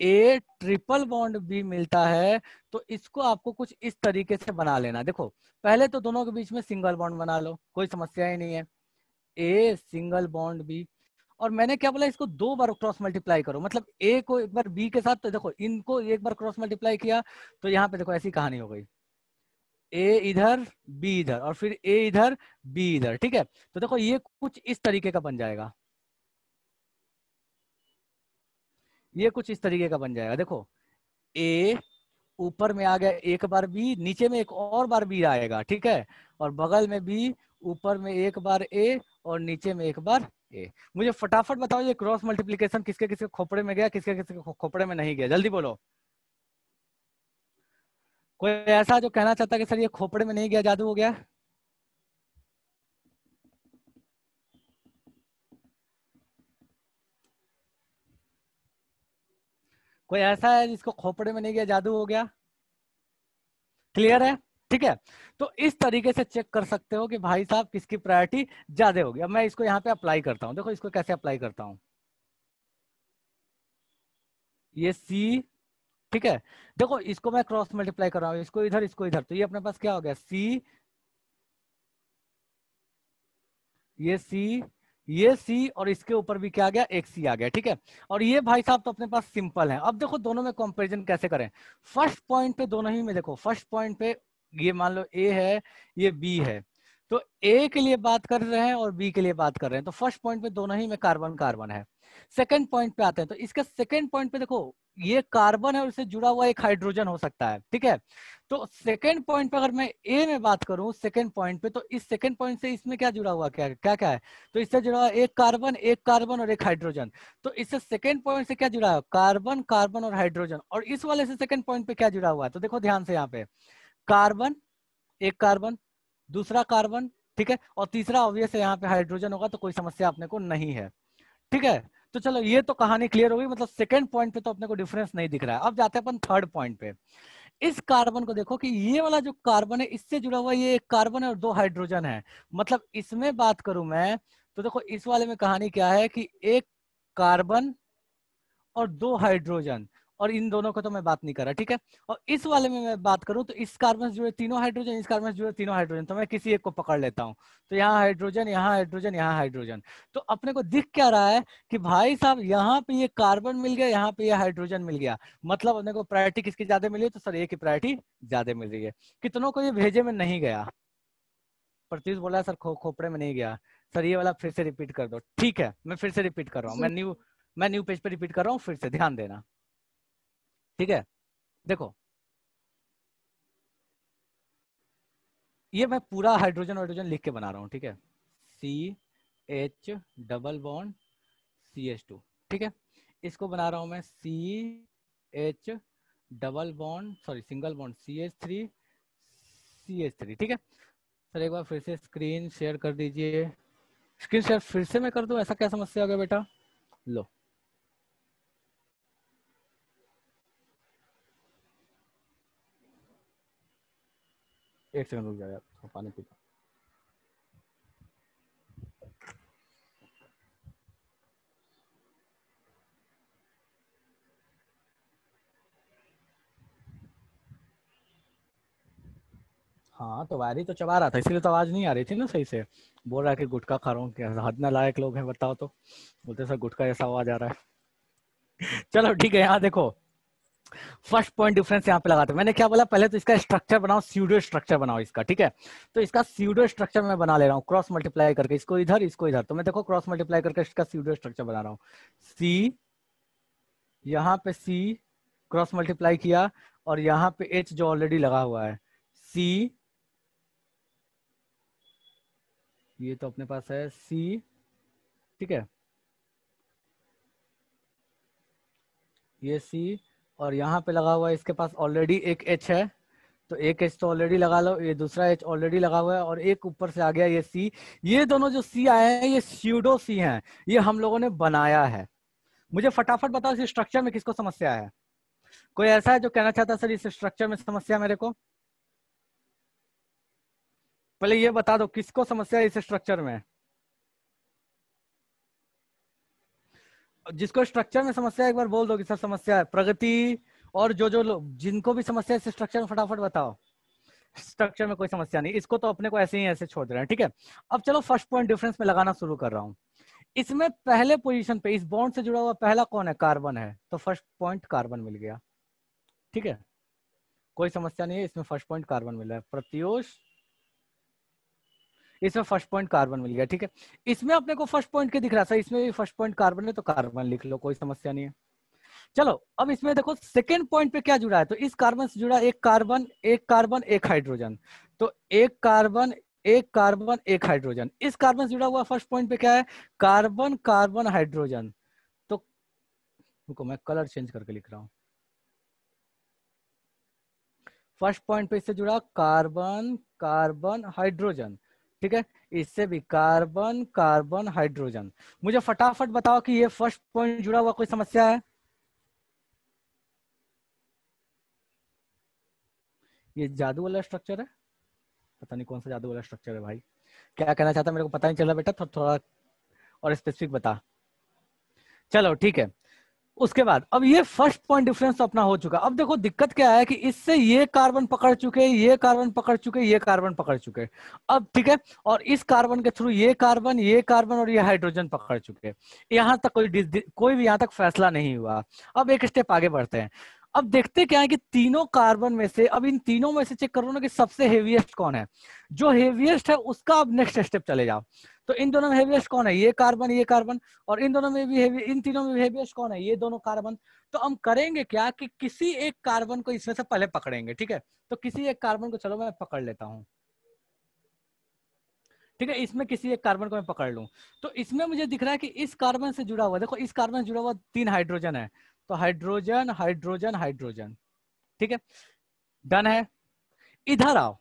ए ट्रिपल बॉन्ड बी मिलता है, तो इसको आपको कुछ इस तरीके से बना लेना। देखो पहले तो दोनों के बीच में सिंगल बॉन्ड बना लो, कोई समस्या ही नहीं है, ए सिंगल बॉन्ड बी। और मैंने क्या बोला, इसको 2 बार क्रॉस मल्टीप्लाई करो, मतलब ए को एक बार बी के साथ, तो देखो इनको एक बार क्रॉस मल्टीप्लाई किया तो यहाँ पे देखो ऐसी कहानी हो गई, ए इधर बी इधर और फिर ए इधर बी इधर, ठीक है। तो देखो ये कुछ इस तरीके का बन जाएगा, ये कुछ इस तरीके का बन जाएगा। देखो ए ऊपर में आ गया एक बार बी, नीचे में एक और बार बी आएगा, ठीक है, और बगल में बी, ऊपर में एक बार ए और नीचे में एक बार ए। मुझे फटाफट बताओ ये क्रॉस मल्टीप्लीकेशन किसके किसके खोपड़े में गया, किसके किसके खोपड़े में नहीं गया, जल्दी बोलो। कोई ऐसा जो कहना चाहता है कि सर ये खोपड़े में नहीं गया, जादू हो गया। कोई ऐसा है जिसको खोपड़े में नहीं गया, जादू हो गया, क्लियर है, ठीक है। तो इस तरीके से चेक कर सकते हो कि भाई साहब किसकी प्रायोरिटी ज्यादा होगी। अब मैं इसको यहाँ पे अप्लाई करता हूँ, देखो इसको कैसे अप्लाई करता हूँ, ये सी, ठीक है। देखो इसको मैं क्रॉस मल्टीप्लाई कर रहा हूँ, इसको इधर, तो ये अपने पास क्या हो गया सी, ये सी और इसके ऊपर भी क्या आ गया, एक सी आ गया, ठीक है। और ये भाई साहब तो अपने पास सिंपल है। अब देखो दोनों में कंपैरिजन कैसे करें, फर्स्ट पॉइंट पे दोनों ही में देखो, फर्स्ट पॉइंट पे ये मान लो ए है, ये बी है, तो ए के लिए बात कर रहे हैं और बी के लिए बात कर रहे हैं, तो फर्स्ट पॉइंट पे दोनों ही में कार्बन कार्बन है। सेकंड पॉइंट पे आते हैं, तो इसका सेकंड पॉइंट पे देखो ये कार्बन है और इससे जुड़ा हुआ एक हाइड्रोजन हो सकता है, ठीक है। तो सेकंड पॉइंट पे अगर मैं ए में बात करूं सेकंड पॉइंट पे, तो इस सेकंड पॉइंट से इसमें क्या जुड़ा हुआ, क्या क्या क्या है, तो इससे जुड़ा हुआ एक कार्बन और एक हाइड्रोजन। तो इससे सेकंड पॉइंट से क्या जुड़ा है, कार्बन कार्बन और हाइड्रोजन। और इस वाले से सेकंड पॉइंट पे क्या जुड़ा हुआ है, तो देखो ध्यान से यहाँ पे कार्बन, एक कार्बन, दूसरा कार्बन, ठीक है, और तीसरा ऑब्वियस है यहाँ पे हाइड्रोजन होगा, तो कोई समस्या अपने को नहीं है, ठीक है। तो चलो ये तो कहानी क्लियर हो गई, मतलब सेकंड पॉइंट पे तो अपने को डिफरेंस नहीं दिख रहा है। अब जाते हैं अपन थर्ड पॉइंट पे। इस कार्बन को देखो कि ये वाला जो कार्बन है इससे जुड़ा हुआ ये एक कार्बन है और 2 हाइड्रोजन है। मतलब इसमें बात करूं मैं तो देखो इस वाले में कहानी क्या है कि एक कार्बन और 2 हाइड्रोजन, और इन दोनों को तो मैं बात नहीं कर रहा, ठीक है। और इस वाले में मैं बात करूं तो इस कार्बन से जुड़े तीनों हाइड्रोजन, इस कार्बन से जुड़े तीनों हाइड्रोजन, तो मैं किसी एक को पकड़ लेता हूं। तो यहाँ हाइड्रोजन, यहाँ हाइड्रोजन, यहाँ हाइड्रोजन। तो अपने को दिख क्या रहा है कि भाई साहब यहाँ पे ये कार्बन मिल गया, यहाँ पे ये हाइड्रोजन मिल गया, मतलब अपने को प्रायोरिटी किसकी ज्यादा मिली? तो सर ए की प्रायोरिटी ज्यादा मिल रही है। कितनों को ये भेजे में नहीं गया? प्रत्युष बोला सर खोपड़े में नहीं गया। सर ये वाला फिर से रिपीट कर दो। ठीक है, मैं फिर से रिपीट कर रहा हूँ, मैं न्यू पेज पे रिपीट कर रहा हूँ, फिर से ध्यान देना, ठीक है। देखो ये मैं पूरा हाइड्रोजन हाइड्रोजन लिख के बना रहा हूँ, ठीक है। CH डबल बॉन्ड CH2, ठीक है। इसको बना रहा हूँ मैं CH double bond single bond CH3 CH3, ठीक है। सर एक बार फिर से स्क्रीन शेयर कर दीजिए। स्क्रीन शेयर फिर से मैं कर दूं? ऐसा क्या समस्या हो गया बेटा? लो, एक सेकंड रुक जाओ यार, पानी पी। हाँ तो वायरी तो चबा रहा था, इसीलिए तो आवाज नहीं आ रही थी ना सही से। बोल रहा है कि गुटखा खा रहा हूँ, क्या हद ना लायक लोग हैं बताओ तो। बोलते सर गुटखा जैसा आवाज आ रहा है। चलो ठीक है, यहाँ देखो फर्स्ट पॉइंट डिफरेंस यहाँ पे लगाते हैं। मैंने क्या बोला पहले? तो इसका स्ट्रक्चर बनाओ, स्यूडो स्ट्रक्चर बनाओ इसका, ठीक है। तो इसका स्यूडो स्ट्रक्चर मैं बना ले रहा हूँ, क्रॉस मल्टीप्लाई करके, इसको इधर इसको इधर। तो मैं देखो क्रॉस मल्टीप्लाई करके इसका स्यूडो स्ट्रक्चर बना रहा हूँ। C, यहाँ पे C क्रॉस मल्टीप्लाई किया, और यहाँ पे H जो ऑलरेडी लगा हुआ है, C, ये तो अपने पास है C, ठीक है, ये C, और यहाँ पे लगा हुआ है इसके पास ऑलरेडी एक H है, तो एक H तो ऑलरेडी लगा लो, ये दूसरा H ऑलरेडी लगा हुआ है, और एक ऊपर से आ गया ये C। ये दोनों जो C आए हैं ये स्यूडो C हैं, ये हम लोगों ने बनाया है। मुझे फटाफट बताओ इस स्ट्रक्चर में किसको समस्या है? कोई ऐसा है जो कहना चाहता है सर इस स्ट्रक्चर में समस्या मेरे को? पहले ये बता दो किसको समस्या है इस स्ट्रक्चर में। जिसको स्ट्रक्चर में समस्या है एक बार बोल दो कि सर समस्या है। प्रगति और जो जो लोग जिनको भी समस्या है इस स्ट्रक्चर में फटाफट बताओ। स्ट्रक्चर में कोई समस्या नहीं, इसको तो अपने को ऐसे ही ऐसे छोड़ दे रहे हैं, ठीक है। अब चलो फर्स्ट पॉइंट डिफरेंस में लगाना शुरू कर रहा हूं। इसमें पहले पोजीशन पे इस बॉन्ड से जुड़ा हुआ पहला कौन है? कार्बन है, तो फर्स्ट पॉइंट कार्बन मिल गया, ठीक है। कोई समस्या नहीं है, इसमें फर्स्ट पॉइंट कार्बन मिल रहा है। प्रत्युष, इसमें फर्स्ट पॉइंट कार्बन मिल गया, ठीक है। इसमें अपने को फर्स्ट पॉइंट क्या दिख रहा है? इसमें भी फर्स्ट पॉइंट कार्बन है, तो कार्बन लिख लो, कोई समस्या नहीं है। चलो अब इसमें देखो सेकेंड पॉइंट पे क्या जुड़ा है, तो इस कार्बन से जुड़ा एक कार्बन एक कार्बन एक हाइड्रोजन, तो एक कार्बन एक कार्बन एक हाइड्रोजन। इस कार्बन से जुड़ा हुआ फर्स्ट पॉइंट पे क्या है? Carbon carbon hydrogen. तो रुको मैं कलर चेंज करके लिख रहा हूं। फर्स्ट पॉइंट पे इससे जुड़ा कार्बन कार्बन हाइड्रोजन, ठीक है। इससे भी कार्बन कार्बन हाइड्रोजन। मुझे फटाफट बताओ कि ये फर्स्ट पॉइंट जुड़ा हुआ कोई समस्या है? ये जादू वाला स्ट्रक्चर है, पता नहीं कौन सा जादू वाला स्ट्रक्चर है भाई। क्या कहना चाहता मेरे को पता नहीं चला बेटा, थोड़ा और स्पेसिफिक बता। चलो ठीक है, उसके बाद अब ये फर्स्ट पॉइंट डिफरेंस तो अपना हो चुका। अब देखो दिक्कत क्या है कि इससे ये कार्बन पकड़ चुके, ये कार्बन पकड़ चुके, ये कार्बन पकड़ चुके। अब ठीक है, और इस कार्बन के थ्रू ये कार्बन और ये हाइड्रोजन पकड़ चुके। यहां तक कोई भी यहां तक फैसला नहीं हुआ। अब एक स्टेप आगे बढ़ते हैं। अब देखते क्या है कि तीनों कार्बन में से, अब इन तीनों में से चेक करो ना कि सबसे हेवीएस्ट कौन है। जो हेवीएस्ट है उसका अब नेक्स्ट स्टेप चले जाओ। तो इन दोनों में हेवीएस्ट कौन है? ये कार्बन, और इन दोनों में भी इन तीनों में हेवीएस्ट कौन है? ये दोनों कार्बन। तो हम करेंगे क्या कि किसी एक कार्बन को इसमें से पहले पकड़ेंगे, ठीक है। तो किसी एक कार्बन को चलो मैं पकड़ लेता हूं, ठीक है। इसमें किसी एक कार्बन को मैं पकड़ लूं, तो इसमें मुझे दिख रहा है कि इस कार्बन से जुड़ा हुआ, देखो इस कार्बन से जुड़ा हुआ 3 हाइड्रोजन है, तो हाइड्रोजन हाइड्रोजन हाइड्रोजन, ठीक है। डन है। इधर आओ,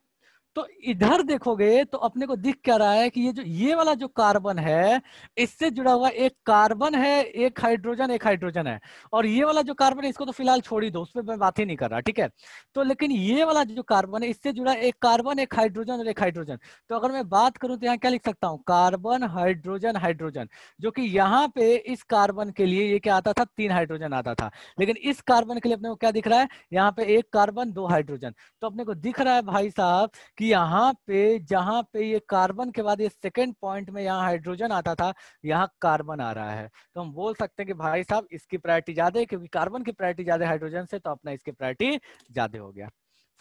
तो इधर देखोगे तो अपने को दिख क्या रहा है कि ये वाला जो कार्बन है इससे जुड़ा हुआ एक कार्बन है, एक हाइड्रोजन है। और ये वाला जो कार्बन है इसको तो फिलहाल छोड़ ही दो, उस पर मैं बात ही नहीं कर रहा, ठीक है। तो लेकिन ये वाला जो कार्बन है इससे जुड़ा एक कार्बन, एक हाइड्रोजन और एक हाइड्रोजन। तो अगर मैं बात करूं तो यहाँ क्या लिख सकता हूँ, कार्बन हाइड्रोजन हाइड्रोजन। जो कि यहाँ पे इस कार्बन के लिए ये क्या आता था, 3 हाइड्रोजन आता था। लेकिन इस कार्बन के लिए अपने को क्या दिख रहा है, यहाँ पे 1 कार्बन 2 हाइड्रोजन। तो अपने को दिख रहा है भाई साहब कि यहाँ पे जहां पे ये कार्बन के बाद ये सेकंड पॉइंट में यहाँ हाइड्रोजन आता था, यहाँ कार्बन आ रहा है। तो हम बोल सकते हैं कि भाई साहब इसकी प्रायोरिटी ज्यादा है, क्योंकि कार्बन की प्रायोरिटी ज्यादा हाइड्रोजन से, तो अपना इसकी प्रायोरिटी ज्यादा हो गया।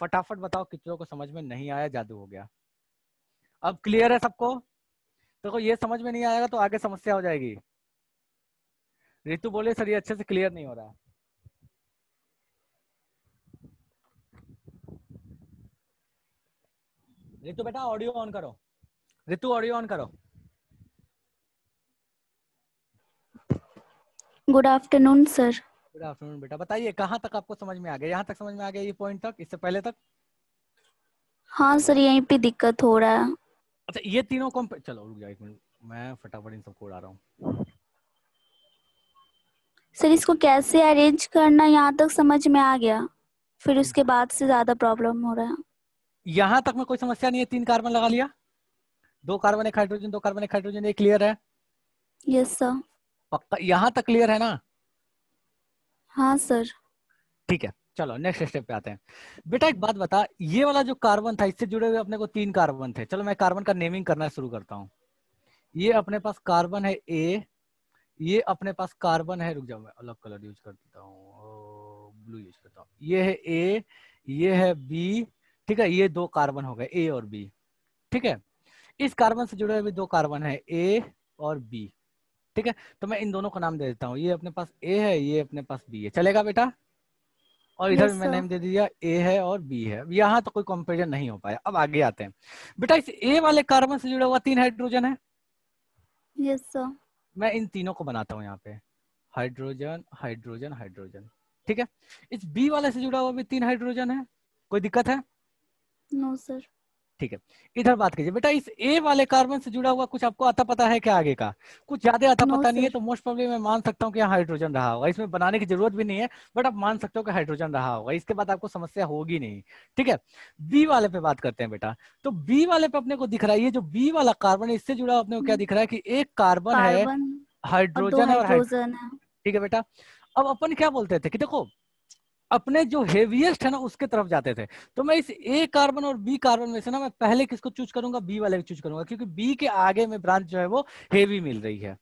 फटाफट बताओ कितनों को समझ में नहीं आया, जादू हो गया। अब क्लियर है सबको? देखो ये समझ में नहीं आएगा तो आगे समस्या हो जाएगी। रितु बोले सर ये अच्छे से क्लियर नहीं हो रहा। रितु बेटा ऑडियो ऑन करो, रितु ऑडियो ऑन करो। Good afternoon sir. Good afternoon बेटा, बताइए कहाँ तक आपको समझ में आ गया? यहाँ तक समझ में आ गया, ये पॉइंट तक, इससे पहले तक? हाँ सर, यहीं पे दिक्कत हो रहा है। अच्छा ये तीनों को चलो रुक जाओ 1 मिनट, मैं फटाफट इन सबको उड़ा रहा हूँ। सर इसको कैसे अरेंज करना यहाँ तक समझ में आ गया, फिर उसके बाद से ज्यादा प्रॉब्लम हो रहा है। यहाँ तक में कोई समस्या नहीं है, 3 कार्बन लगा लिया, 2 कार्बन 1 हाइड्रोजन, 2 कार्बन 1 हाइड्रोजन, ये क्लियर है? Yes sir. पक्का यहाँ तक क्लियर है ना? हाँ सर। ठीक है, चलो नेक्स्ट स्टेप पे आते हैं। बेटा एक बात बता, ये वाला जो कार्बन था इससे जुड़े हुए अपने को 3 कार्बन थे। चलो मैं कार्बन का नेमिंग करना शुरू करता हूँ। ये अपने पास कार्बन है ए, ये अपने पास कार्बन है, रुक जाओ मैं अलग कलर यूज कर देता हूँ, ब्लू यूज करता हूँ। ये है ए, ये है बी, ठीक है। ये 2 कार्बन हो गए ए और बी, ठीक है। इस कार्बन से जुड़े हुए 2 कार्बन है ए और बी, ठीक है। तो मैं इन दोनों को नाम दे देता हूँ, ये अपने पास ए है, ये अपने पास बी है, चलेगा बेटा? और इधर भी यस मैं सर। नेम दे दिया, ए है और बी है। यहाँ तो कोई कंपेरिजन नहीं हो पाया। अब आगे आते हैं बेटा, इस ए वाले कार्बन से जुड़ा हुआ 3 हाइड्रोजन है। Yes sir. मैं इन तीनों को बनाता हूँ यहाँ पे, हाइड्रोजन हाइड्रोजन हाइड्रोजन, ठीक है। इस बी वाले से जुड़ा हुआ भी 3 हाइड्रोजन है, कोई दिक्कत है? No sir. ठीक है। इधर बात कीजिए बेटा, इस ए वाले कार्बन से जुड़ा हुआ कुछ आपको आता पता है क्या? आगे का कुछ ज्यादा आता नो पता नहीं है, सर। तो मोस्ट प्रोबेबली मैं मान सकता हूँ कि यहाँ हाइड्रोजन रहा होगा। इसमें बनाने की जरूरत भी नहीं है, बट आप मान सकते हो कि हाइड्रोजन रहा होगा। इसके बाद आपको समस्या होगी नहीं, ठीक है। बी वाले पे बात करते हैं बेटा। तो बी वाले पे अपने को दिख रहा है, ये जो बी वाला कार्बन है इससे जुड़ा अपने को क्या दिख रहा है कि एक कार्बन है, कार्बन और 2 हाइड्रोजन है और हाइड्रोजन है। ठीक है बेटा। अब अपन क्या बोलते थे कि देखो अपने जो हेवीएस्ट है ना उसके तरफ जाते थे। तो मैं इस ए कार्बन और बी कार्बन में से ना मैं पहले किसको चूज करूंगा? बी वाले को चूज करूंगा, क्योंकि बी के आगे में ब्रांच जो है वो हेवी मिल रही है,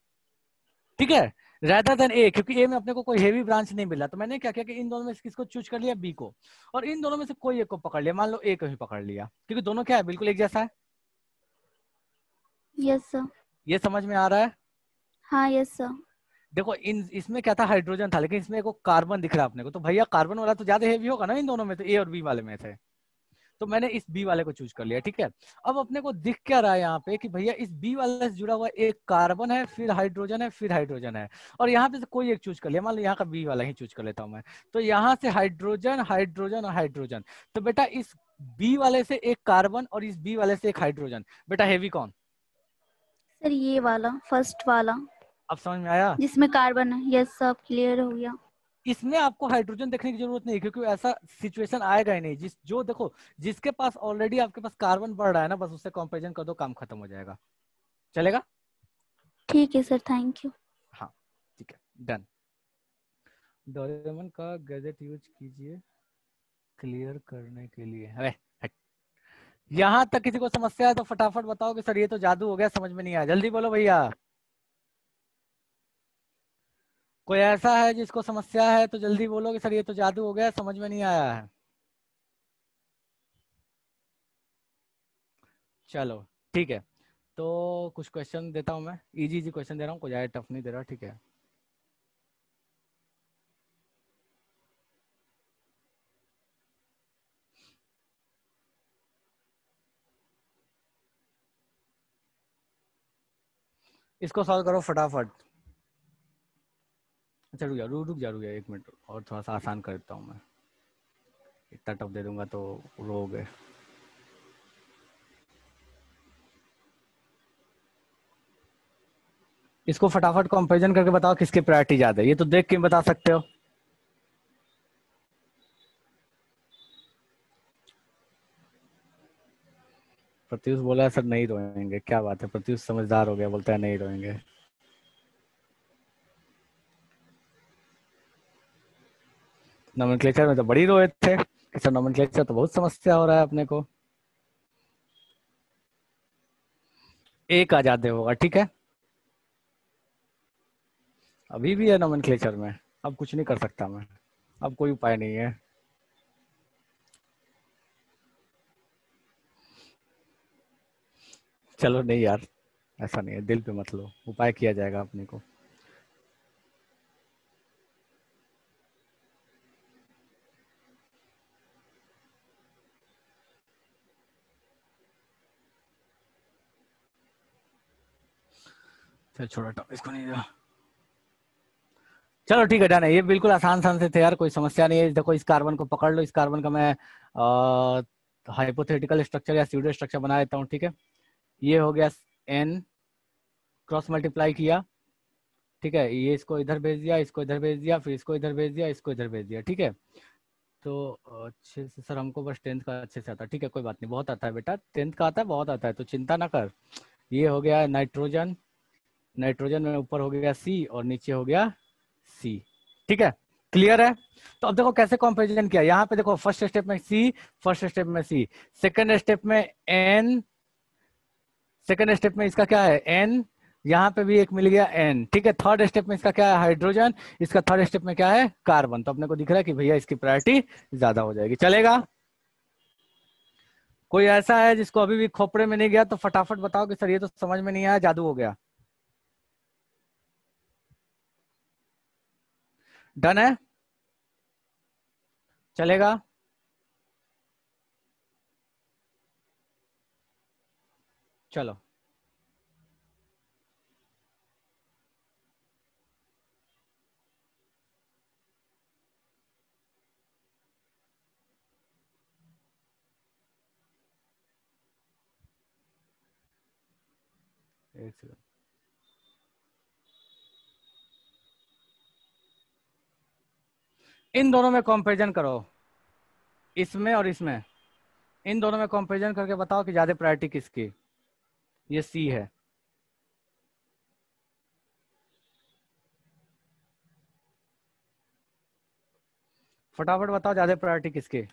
ठीक है, rather देन ए, क्योंकि ए में अपने को कोई हेवी ब्रांच नहीं मिला। तो मैंने क्या किया कि इन दोनों में से किसको चूज कर लिया? बी को। और इन दोनों में से कोई एक को पकड़ लिया, मान लो ए को ही पकड़ लिया, क्योंकि दोनों क्या है, बिल्कुल एक जैसा है। Yes sir. ये समझ में आ रहा है? हाँ यस सर। देखो इन इसमें क्या था, हाइड्रोजन था, लेकिन इसमें एक कार्बन दिख रहा है अपने को, तो भैया कार्बन वाला तो ज्यादा हेवी होगा ना इन दोनों में, तो ए और बी वाले में से। तो मैंने इस बी वाले को चूज कर लिया, ठीक है। अब अपने को दिख क्या रहा है यहाँ पे कि भैया इस बी वाले से जुड़ा हुआ एक कार्बन है, फिर हाइड्रोजन है, फिर हाइड्रोजन है, और यहाँ पे से कोई एक चूज कर लिया। मान लो यहाँ का बी वाला ही चूज कर लेता हूँ मैं। तो यहाँ से हाइड्रोजन हाइड्रोजन और हाइड्रोजन। तो बेटा इस बी वाले से एक कार्बन और इस बी वाले से एक हाइड्रोजन, बेटा हेवी कौन? सर ये वाला, फर्स्ट वाला अब समझ में आया? जिसमें कार्बन है। यस सर, क्लियर हो गया। इसमें आपको हाइड्रोजन देखने की जरूरत नहीं, क्योंकि ऐसा सिचुएशन आएगा ही नहीं। जो देखो जिसके पास ऑलरेडी आपके पास कार्बन बढ़ रहा है ना, बस उससे कंपेरिजन कर दो, काम खत्म हो जाएगा। चलेगा? ठीक है सर, थैंक यू। हाँ ठीक है, डन। डोरेमन का गैजेट यूज कीजिए क्लियर करने के लिए। अरे यहाँ तक किसी को समस्या है तो फटाफट बताओ कि सर ये तो जादू हो गया, समझ में नहीं आया। जल्दी बोलो भैया। कोई ऐसा है जिसको समस्या है तो जल्दी बोलो कि सर ये तो जादू हो गया, समझ में नहीं आया है। चलो ठीक है, तो कुछ क्वेश्चन देता हूं मैं, इजी इजी क्वेश्चन दे रहा हूँ, कोई ज्यादा टफ नहीं दे रहा, ठीक है। इसको सॉल्व करो फटाफट। अच्छा रुक जा 1 मिनट, और थोड़ा सा आसान कर देता हूँ मैं, इतना टफ दे दूंगा तो रोगे। इसको फटाफट कंपैरिजन करके बताओ किसकी प्रायोरिटी ज्यादा है। ये तो देख के बता सकते हो। प्रत्युष बोला सर नहीं रोएंगे, क्या बात है, प्रत्युष समझदार हो गया, बोलता है नहीं रोएंगे। नोमेनक्लेचर में तो बड़ी रोए थे कि सर नोमेनक्लेचर तो बहुत समस्या हो रहा है अपने को। एक आजाद होगा, ठीक है, अभी भी है नोमेनक्लेचर में, अब कुछ नहीं कर सकता मैं, अब कोई उपाय नहीं है। चलो नहीं यार, ऐसा नहीं है, दिल पे मत लो, उपाय किया जाएगा अपने को। चल छोड़ो इसको नहीं दिया। चलो ठीक है, डन है, ये बिल्कुल आसान सान से थे यार, कोई समस्या नहीं है। देखो इस कार्बन को पकड़ लो, इस कार्बन का मैं हाइपोथेटिकल स्ट्रक्चर या स्यूडो स्ट्रक्चर बना देता हूँ, ठीक है। ये हो गया n, क्रॉस मल्टीप्लाई किया, ठीक है, ये इसको इधर भेज दिया, इसको इधर भेज दिया, फिर इसको इधर भेज दिया, इसको इधर भेज दिया, ठीक है। तो अच्छे से सर हमको बस 10th का अच्छे से आता है, ठीक है कोई बात नहीं, बहुत आता है बेटा, 10th का आता है, बहुत आता है, तो चिंता ना कर। ये हो गया नाइट्रोजन, नाइट्रोजन में ऊपर हो गया C और नीचे हो गया C, ठीक है, क्लियर है। तो अब देखो कैसे कंपैरिजन किया, यहाँ पे देखो फर्स्ट स्टेप में C, फर्स्ट स्टेप में C, सेकंड स्टेप में N, सेकंड स्टेप में इसका क्या है N, यहाँ पे भी एक मिल गया N, ठीक है। थर्ड स्टेप में इसका क्या है हाइड्रोजन, इसका थर्ड स्टेप में क्या है कार्बन। तो अपने को दिख रहा है कि भैया इसकी प्रायोरिटी ज्यादा हो जाएगी, चलेगा। कोई ऐसा है जिसको अभी भी खोपड़े में नहीं गया तो फटाफट बताओ कि सर ये तो समझ में नहीं आया, जादू हो गया। डन है, चलेगा। चलो एक सेकंड, इन दोनों में कंपैरिजन करो, इसमें और इसमें, इन दोनों में कंपैरिजन करके बताओ कि ज्यादा प्रायोरिटी किसकी। ये C है, फटाफट बताओ ज्यादा प्रायोरिटी किसकी।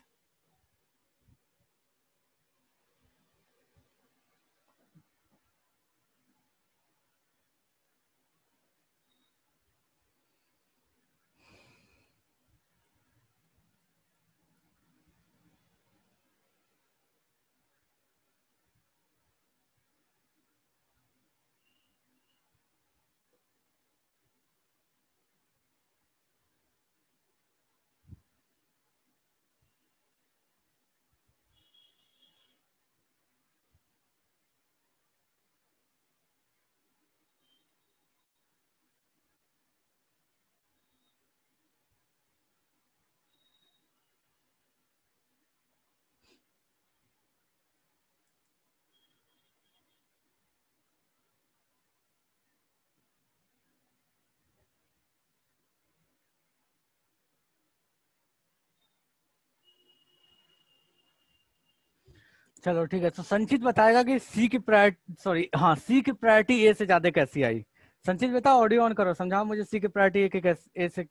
चलो ठीक है, तो संचित बताएगा कि सी की प्रायोरिटी, सॉरी हाँ, सी की प्रायोरिटी ए से ज्यादा कैसी आई। संचित बताओ, ऑडियो ऑन करो, समझाओ मुझे सी की प्रायोरिटी ए से हेलो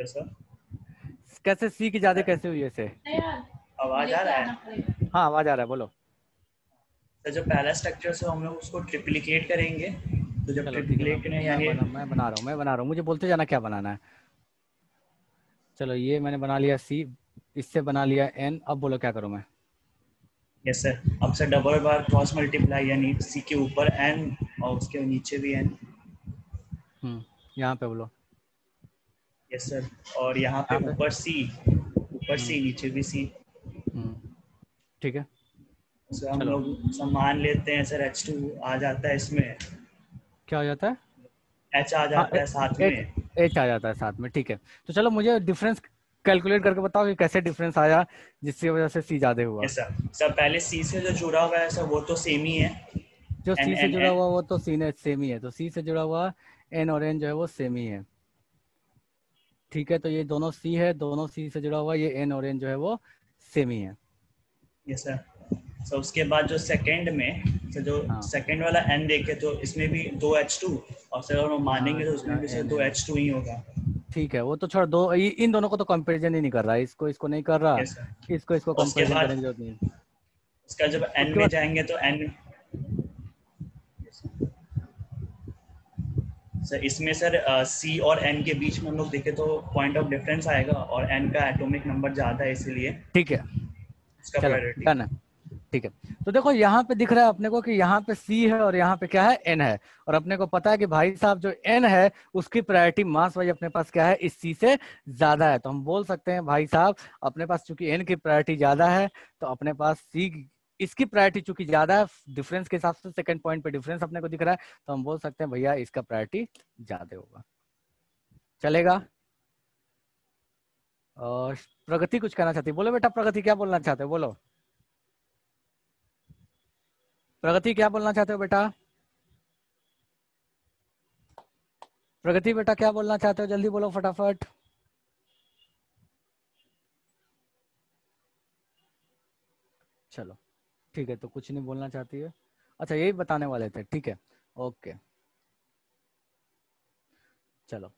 सर, कैसे, सी की ज्यादा कैसे हुई ऐसे। आवाज आ रहा है? हाँ आवाज आ रहा है, बोलो। सर जो पहला स्ट्रक्चर से हम लोग उसको ट्रिप्लिकेट करेंगे, तो जब चलो ठीक है, ट्रिप्लिकेट करें यानी मैं बना रहा हूँ, मुझे बोलते जाना क्या बनाना है। चलो ये मैंने बना लिया सी, इससे बना लिया एन, अब बोलो क्या करूँ मैं। यस सर, अब सर डबल बार क्रॉस मल्टीप्लाई यानी सी के ऊपर एन और उसके नीचे भी एन। यहाँ पे बोलो। यस सर, और यहाँ पे ऊपर सी नीचे भी सी। ठीक है, सर हम लोग मान लेते हैं सर H2 आ जाता है इसमें, क्या हो जाता है, H आ जाता है साथ में, H आ जाता है साथ में, ठीक है। तो चलो मुझे डिफरेंस कैलकुलेट करके बताओ कि कैसे डिफरेंस आया जिसकी वजह से सी ज्यादा हुआ। यस सर, सर पहले सी से जो जुड़ा हुआ है सर वो तो सेम ही है, जो N सी से N जुड़ा N हुआ वो तो सेम ही है, तो सी से जुड़ा हुआ एन और एन जो है वो सेम ही है। ठीक है, तो ये दोनों सी है, दोनों सी से जुड़ा हुआ, ये एन और एन जो है वो सेम ही है। Yes sir. सो उसके बाद जो सेकंड में, तो जो हाँ सेकंड वाला N देखे तो इसमें भी 2H2, और सर अगर मानेंगे तो उसमें हाँ भी सर एन एन 2H2 ही होगा। ठीक है, वो तो छोड़ दो, इन दोनों को तो कंपैरिजन ही नहीं कर रहा है, इसको इसको नहीं कर रहा, यस सर। इसको इसको और उसके कंपैरिजन बाद करने की जरूरत नहीं है। उसका जब N उसके में बाद जाएंगे तो N, सर इसमें सर C और N के बीच में हम लोग देखें तो पॉइंट ऑफ डिफरेंस आएगा, और N का एटॉमिक नंबर ज़्यादा है इसीलिए ठीक है, उसका चलो प्रायोरिटी। डन है। ठीक है, तो देखो यहाँ पे दिख रहा है अपने को कि यहाँ पे सी है और यहाँ पे क्या है, एन है, और अपने को पता है कि भाई साहब जो एन है उसकी प्रायोरिटी मास वाइज अपने पास क्या है, इस सी से ज्यादा है। तो हम बोल सकते हैं भाई साहब अपने पास चूंकि एन की प्रायोरिटी ज्यादा है तो अपने पास सी, इसकी प्रायोरिटी चूंकि ज्यादा है, डिफरेंस के हिसाब से सेकंड पॉइंट पे डिफरेंस अपने को दिख रहा है, तो हम बोल सकते हैं भैया इसका प्रायोरिटी ज्यादा होगा। चलेगा? और प्रगति कुछ कहना चाहती है, बोलो बेटा प्रगति क्या बोलना चाहते हो, बोलो प्रगति क्या बोलना चाहते हो बेटा, प्रगति बेटा क्या बोलना चाहते हो, जल्दी बोलो फटाफट। चलो ठीक है, तो कुछ नहीं बोलना चाहती है, अच्छा यही बताने वाले थे, ठीक है ओके चलो।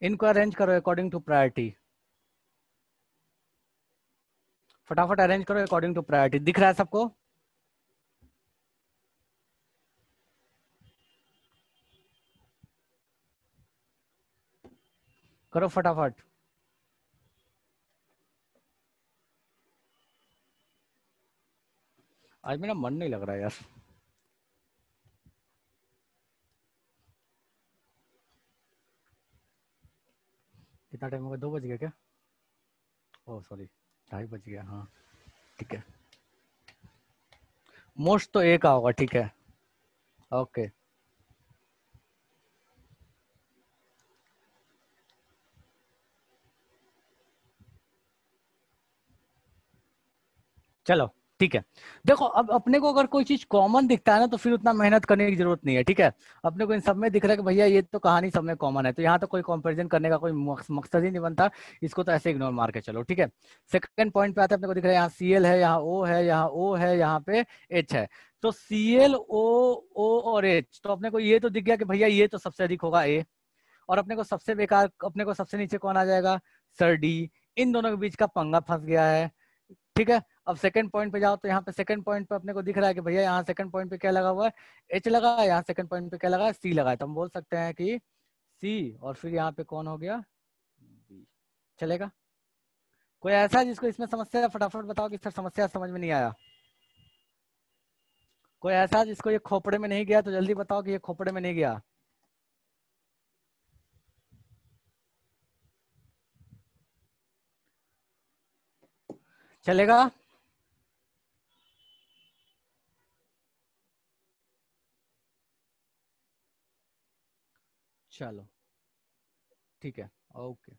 इनको अरेंज करो अकॉर्डिंग टू प्रायोरिटी, फटाफट अरेंज करो अकॉर्डिंग टू प्रायोरिटी, दिख रहा है सबको? करो फटाफट, आज मेरा मन नहीं लग रहा है यार। कितना टाइम हो गया, 2 बज गया क्या? ओह सॉरी, 2:30 बज गया, हाँ ठीक है। मोस्ट तो एक होगा, ठीक है ओके। चलो ठीक है, देखो अब अपने को अगर कोई चीज कॉमन दिखता है ना तो फिर उतना मेहनत करने की जरूरत नहीं है, ठीक है। अपने को इन सब में दिख रहा है कि भैया ये तो कहानी सब में कॉमन है, तो यहाँ तो कोई कंपैरिजन करने का कोई मकसद ही नहीं बनता, इसको तो ऐसे इग्नोर मार के चलो, ठीक है। सेकंड पॉइंट पे आते हैं, अपने को दिख रहा है यहाँ Cl है, यहाँ O है, यहाँ O है, यहाँ पे H है, तो Cl O और H, तो अपने को ये तो दिख गया कि भैया ये तो सबसे अधिक होगा A, और अपने को सबसे बेकार, अपने को सबसे नीचे कौन आ जाएगा, सर D। इन दोनों के बीच का पंगा फंस गया है, ठीक है। अब सेकंड पॉइंट पे जाओ, तो यहाँ पे सेकंड पॉइंट पे अपने को दिख रहा है कि भैया यहाँ सेकंड पॉइंट पे क्या लगा हुआ है, एच लगा है, यहाँ सेकंड पॉइंट पे क्या लगा है, सी लगा है, तो हम बोल सकते हैं कि सी, और फिर यहाँ पे कौन हो गया, बी। चलेगा? कोई ऐसा जिसको इसमें समस्या, फटाफट बताओ कि सर समस्या समझ में नहीं आया। कोई ऐसा जिसको ये खोपड़े में नहीं गया तो जल्दी बताओ कि ये खोपड़े में नहीं गया। चलेगा? चलो ठीक है ओके।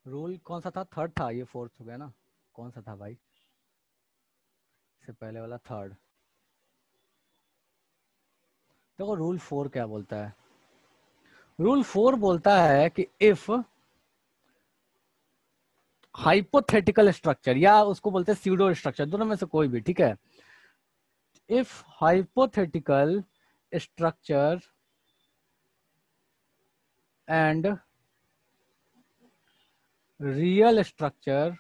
रूल कौन सा था, थर्ड था, ये फोर्थ हो गया ना, कौन सा था भाई, इससे पहले वाला थर्ड। देखो रूल 4 क्या बोलता है, रूल 4 बोलता है कि इफ हाइपोथेटिकल स्ट्रक्चर, या उसको बोलते हैं स्यूडो स्ट्रक्चर, दोनों में से कोई भी, ठीक है। If hypothetical structure and real structure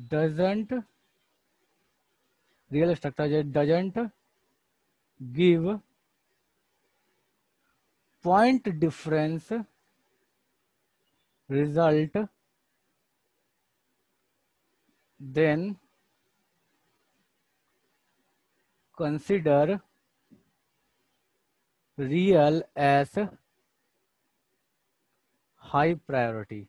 doesn't, real structure doesn't give point difference result, then consider real as high priority।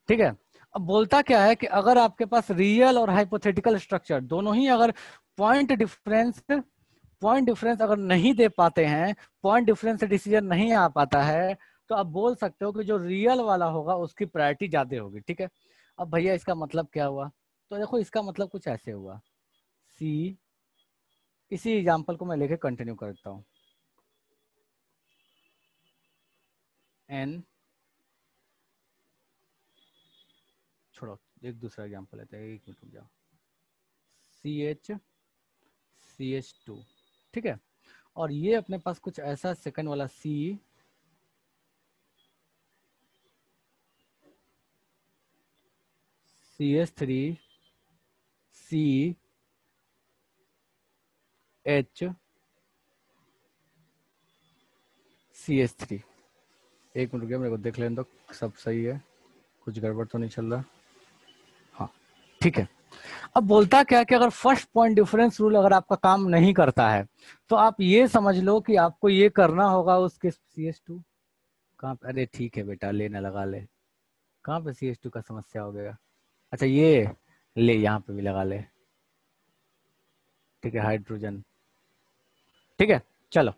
ठीक है, अब बोलता क्या है कि अगर आपके पास रियल और हाइपोथेटिकल स्ट्रक्चर दोनों ही अगर पॉइंट डिफरेंस अगर नहीं दे पाते हैं, पॉइंट डिफरेंस से डिसीजन नहीं आ पाता है, तो आप बोल सकते हो कि जो रियल वाला होगा उसकी प्रायोरिटी ज्यादा होगी। ठीक है, अब भैया इसका मतलब क्या हुआ? तो देखो इसका मतलब कुछ ऐसे हुआ, सी, इसी एग्जांपल को मैं लेके कंटिन्यू करता हूं, एन, छोड़ो एक दूसरा एग्जांपल लेते हैं, एक मिनट रुक जाओ, CH2, ठीक है, और ये अपने पास कुछ ऐसा सेकंड वाला CH3 CH3। एक मिनट रुकिए, मेरे को देख लेने दो सब सही है, कुछ गड़बड़ तो नहीं चल रहा। हाँ ठीक है, अब बोलता क्या कि अगर फर्स्ट पॉइंट डिफरेंस रूल अगर आपका काम नहीं करता है तो आप ये समझ लो कि आपको ये करना होगा उसके CH2 कहाँ पे, अरे ठीक है बेटा लेने लगा ले, कहाँ पे CH2 का समस्या हो गया, अच्छा ये ले यहाँ पे भी लगा ले, ठीक है, हाइड्रोजन, ठीक है। चलो,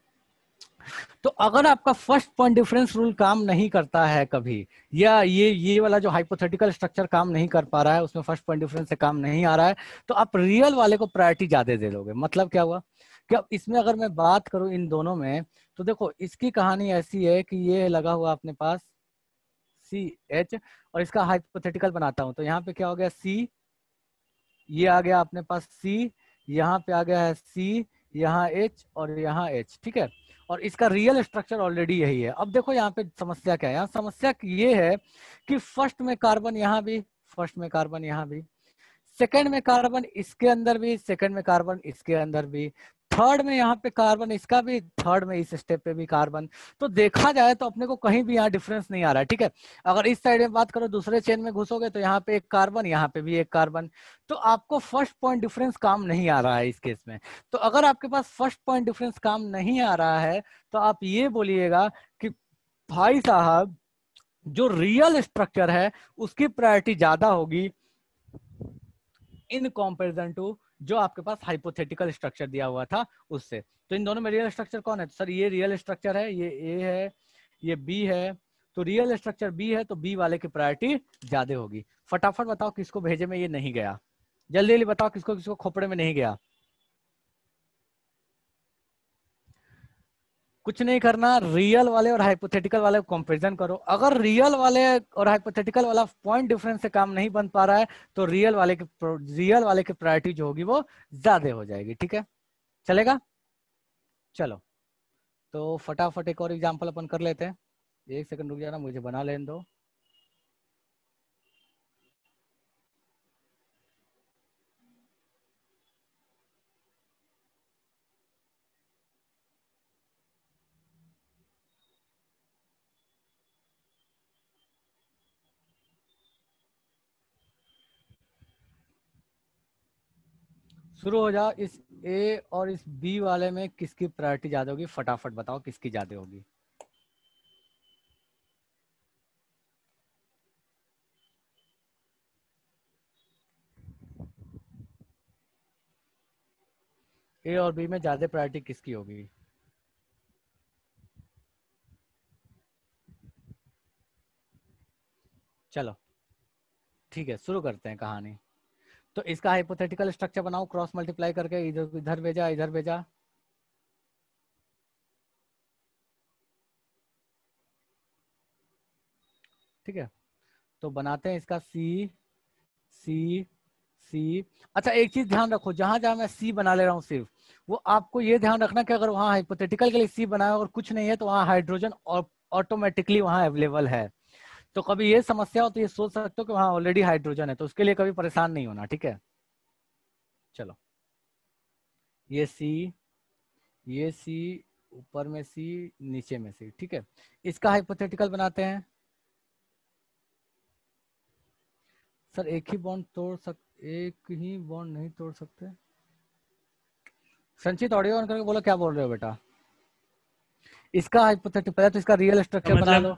तो अगर आपका फर्स्ट पॉइंट डिफरेंस रूल काम नहीं करता है कभी, या ये वाला जो हाइपोथेटिकल स्ट्रक्चर काम नहीं कर पा रहा है, उसमें फर्स्ट पॉइंट डिफरेंस से काम नहीं आ रहा है, तो आप रियल वाले को प्रायोरिटी ज्यादा दे दोगे। मतलब क्या हुआ कि अब इसमें अगर मैं बात करूं इन दोनों में, तो देखो इसकी कहानी ऐसी है कि ये लगा हुआ अपने पास CH, और इसका हाइपोथेटिकल बनाता हूं तो यहाँ पे क्या हो गया C, ये आ गया अपने पास C, यहाँ पे आ गया है C, यहाँ H और यहाँ H, ठीक है, और इसका रियल स्ट्रक्चर ऑलरेडी यही है। अब देखो यहाँ पे समस्या क्या है, यहाँ समस्या ये है कि फर्स्ट में कार्बन यहाँ भी, फर्स्ट में कार्बन यहाँ भी, सेकंड में कार्बन इसके अंदर भी, सेकंड में कार्बन इसके अंदर भी, थर्ड में यहाँ पे कार्बन इसका भी, थर्ड में इस स्टेप पे भी कार्बन। तो देखा जाए तो अपने को कहीं भी यहाँ डिफरेंस नहीं आ रहा है। ठीक है, अगर इस साइड में बात करो, दूसरे चेन में घुसोगे तो यहाँ पे एक कार्बन, यहाँ पे भी एक कार्बन, तो आपको फर्स्ट पॉइंट डिफरेंस काम नहीं आ रहा है इस केस में। तो अगर आपके पास फर्स्ट पॉइंट डिफरेंस काम नहीं आ रहा है तो आप ये बोलिएगा कि भाई साहब जो रियल स्ट्रक्चर है उसकी प्रायोरिटी ज्यादा होगी इन कंपैरिजन टू जो आपके पास हाइपोथेटिकल स्ट्रक्चर दिया हुआ था उससे। तो इन दोनों में रियल स्ट्रक्चर कौन है? तो सर ये रियल स्ट्रक्चर है, ये ए है, ये बी है, तो रियल स्ट्रक्चर बी है तो बी वाले की प्रायोरिटी ज्यादा होगी। फटाफट बताओ किसको भेजे में ये नहीं गया, जल्दी जल्दी बताओ किसको किसको खोपड़े में नहीं गया। कुछ नहीं करना, रियल वाले और हाइपोथेटिकल वाले कंपैरिजन करो। अगर रियल वाले और हाइपोथेटिकल वाला पॉइंट डिफरेंस से काम नहीं बन पा रहा है तो रियल वाले की प्रायोरिटी जो होगी वो ज्यादा हो जाएगी। ठीक है, चलेगा? चलो तो फटाफट एक और एग्जांपल अपन कर लेते हैं। एक सेकंड रुक जाना, मुझे बना लेने दो। शुरू हो जाओ। इस ए और इस बी वाले में किसकी प्रायोरिटी ज्यादा होगी? फटाफट बताओ किसकी ज्यादा होगी। ए और बी में ज्यादा प्रायोरिटी किसकी होगी? चलो ठीक है, शुरू करते हैं कहानी। तो इसका हाइपोथेटिकल स्ट्रक्चर बनाओ, क्रॉस मल्टीप्लाई करके इधर इधर भेजा, इधर भेजा। ठीक है, तो बनाते हैं इसका सी सी सी। अच्छा एक चीज ध्यान रखो, जहां जहां मैं सी बना ले रहा हूँ सिर्फ, वो आपको ये ध्यान रखना कि अगर वहां हाइपोथेटिकल के लिए सी बनाया और कुछ नहीं है तो वहां हाइड्रोजन और ऑटोमेटिकली वहां अवेलेबल है। तो कभी ये समस्या हो तो ये सोच सकते हो कि वहां ऑलरेडी हाइड्रोजन है, तो उसके लिए कभी परेशान नहीं होना। ठीक है, चलो ये सी, ये सी, ऊपर में सी, नीचे में सी, ठीक है। इसका हाइपोथेटिकल बनाते हैं। सर एक ही बॉन्ड नहीं तोड़ सकते। संचित ऑडियो ऑन करके बोलो क्या बोल रहे हो बेटा। इसका हाइपोथेटिकल, पहले तो इसका रियल स्ट्रक्चर बना लो।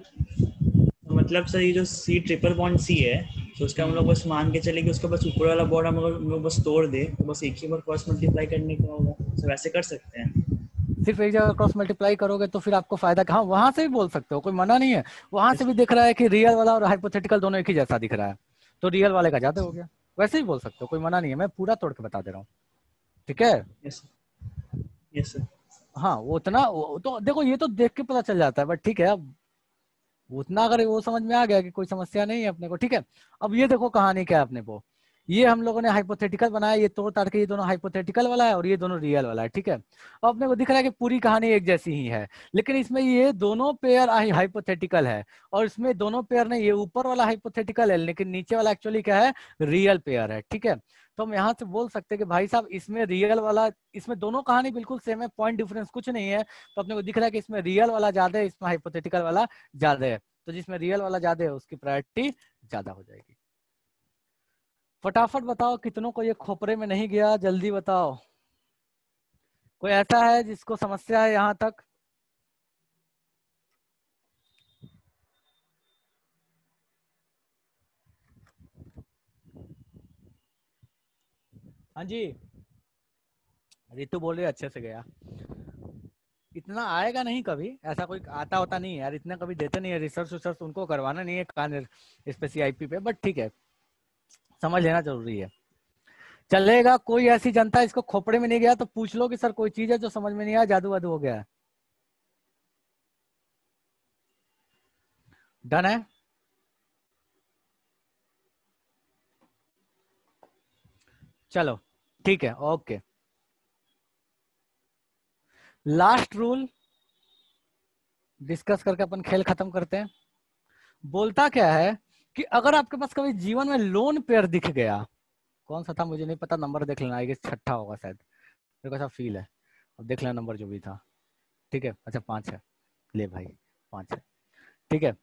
मतलब सर ये जो सी ट्रिपल बॉन्ड सी है, तो उसका हम लोग बस मान के चले कि उसका बस ऊपर वाला बॉन्ड हम लोग बस तोड़ दे, तो बस एक ही बार क्रॉस मल्टीप्लाई करने का होगा, तो वैसे कर सकते हैं। सिर्फ एक जगह क्रॉस मल्टीप्लाई करोगे तो फिर आपको फायदा कहाँ, वहां से भी बोल सकते हो, कोई मना नहीं है। वहां से भी दिख रहा है कि रियल वाला और हाइपोथेटिकल दोनों एक ही जैसा दिख रहा है, तो रियल वाले का ज्यादा हो गया। वैसे ही बोल सकते हो, कोई मना नहीं है, मैं पूरा तोड़ के बता दे रहा हूँ, ठीक है। Yes sir. हाँ वो उतना तो देखो, ये तो देख के पता चल जाता है, बट ठीक है। अब उतना अगर वो समझ में आ गया कि कोई समस्या नहीं है अपने को, ठीक है। अब ये देखो कहानी क्या है अपने को, ये हम लोगों ने हाइपोथेटिकल बनाया, ये तोड़ ताड़ के ये दोनों हाइपोथेटिकल वाला है और ये दोनों रियल वाला है, ठीक है। अब अपने को दिख रहा है कि पूरी कहानी एक जैसी ही है, लेकिन इसमें ये दोनों पेयर हाइपोथेटिकल है, और इसमें दोनों पेयर नहीं, ये ऊपर वाला हाइपोथेटिकल है लेकिन नीचे वाला एक्चुअली क्या है, रियल पेयर है, ठीक है। तो हम यहाँ से बोल सकते हैं कि भाई साहब इसमें रियल वाला, इसमें दोनों कहानी बिल्कुल सेम है, पॉइंट डिफरेंस कुछ नहीं है, तो अपने को दिख रहा है कि इसमें रियल वाला ज्यादा है, इसमें हाइपोथेटिकल वाला ज्यादा है, तो जिसमें रियल वाला ज्यादा है उसकी प्रायोरिटी ज्यादा हो जाएगी। फटाफट बताओ कितनों को ये खोपरे में नहीं गया, जल्दी बताओ। कोई ऐसा है जिसको समस्या है यहां तक? हाँ जी, रितु बोल रही है अच्छे से गया। इतना आएगा नहीं कभी, ऐसा कोई आता होता नहीं है यार, इतना कभी देते नहीं है, रिसर्च विसर्च उनको करवाना नहीं है कान स्पेशली आईपी पे, बट ठीक है, समझ लेना जरूरी है, चलेगा। कोई ऐसी जनता इसको खोपड़े में नहीं गया तो पूछ लो कि सर कोई चीज है जो समझ में नहीं आया, जादू वादू हो गया है। डन है, चलो ठीक है, ओके। लास्ट रूल डिस्कस करके अपन खेल खत्म करते हैं। बोलता क्या है कि अगर आपके पास कभी जीवन में लोन पेयर दिख गया, कौन सा था मुझे नहीं पता, नंबर देख लेना, आएगा छठा होगा शायद, मेरे को ऐसा फील है, अब देख लेना नंबर जो भी था, ठीक है। अच्छा 5 है, ले भाई 5 है, ठीक है।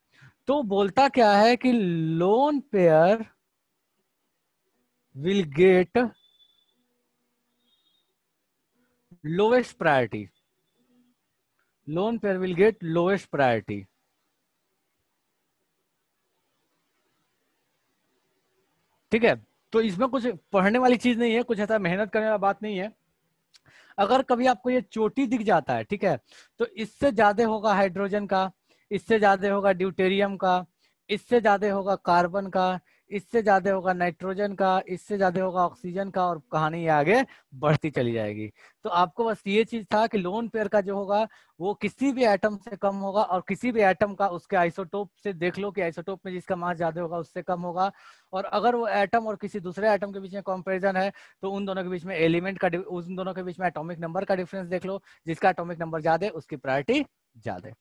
तो बोलता क्या है कि lone pair will get lowest priority, lone pair will get lowest priority, ठीक है। तो इसमें कुछ पढ़ने वाली चीज नहीं है, कुछ ऐसा मेहनत करने वाला बात नहीं है। अगर कभी आपको ये चोटी दिख जाता है, ठीक है, तो इससे ज्यादा होगा हाइड्रोजन का, इससे ज्यादा होगा ड्यूटेरियम का, इससे ज्यादा होगा कार्बन का, इससे ज्यादा होगा नाइट्रोजन का, इससे ज्यादा होगा ऑक्सीजन का, और कहानी ये आगे बढ़ती चली जाएगी। तो आपको बस ये चीज था कि लोन पेयर का जो होगा वो किसी भी एटम से कम होगा, और किसी भी एटम का उसके आइसोटोप से देख लो कि आइसोटोप में जिसका मास ज्यादा होगा उससे कम होगा, और अगर वो एटम और किसी दूसरे एटम के बीच में कंपैरिजन है तो उन दोनों के बीच में एलिमेंट का, उन दोनों के बीच में एटॉमिक नंबर का डिफरेंस देख लो, जिसका एटॉमिक नंबर ज्यादा है उसकी प्रायोरिटी ज्यादा है।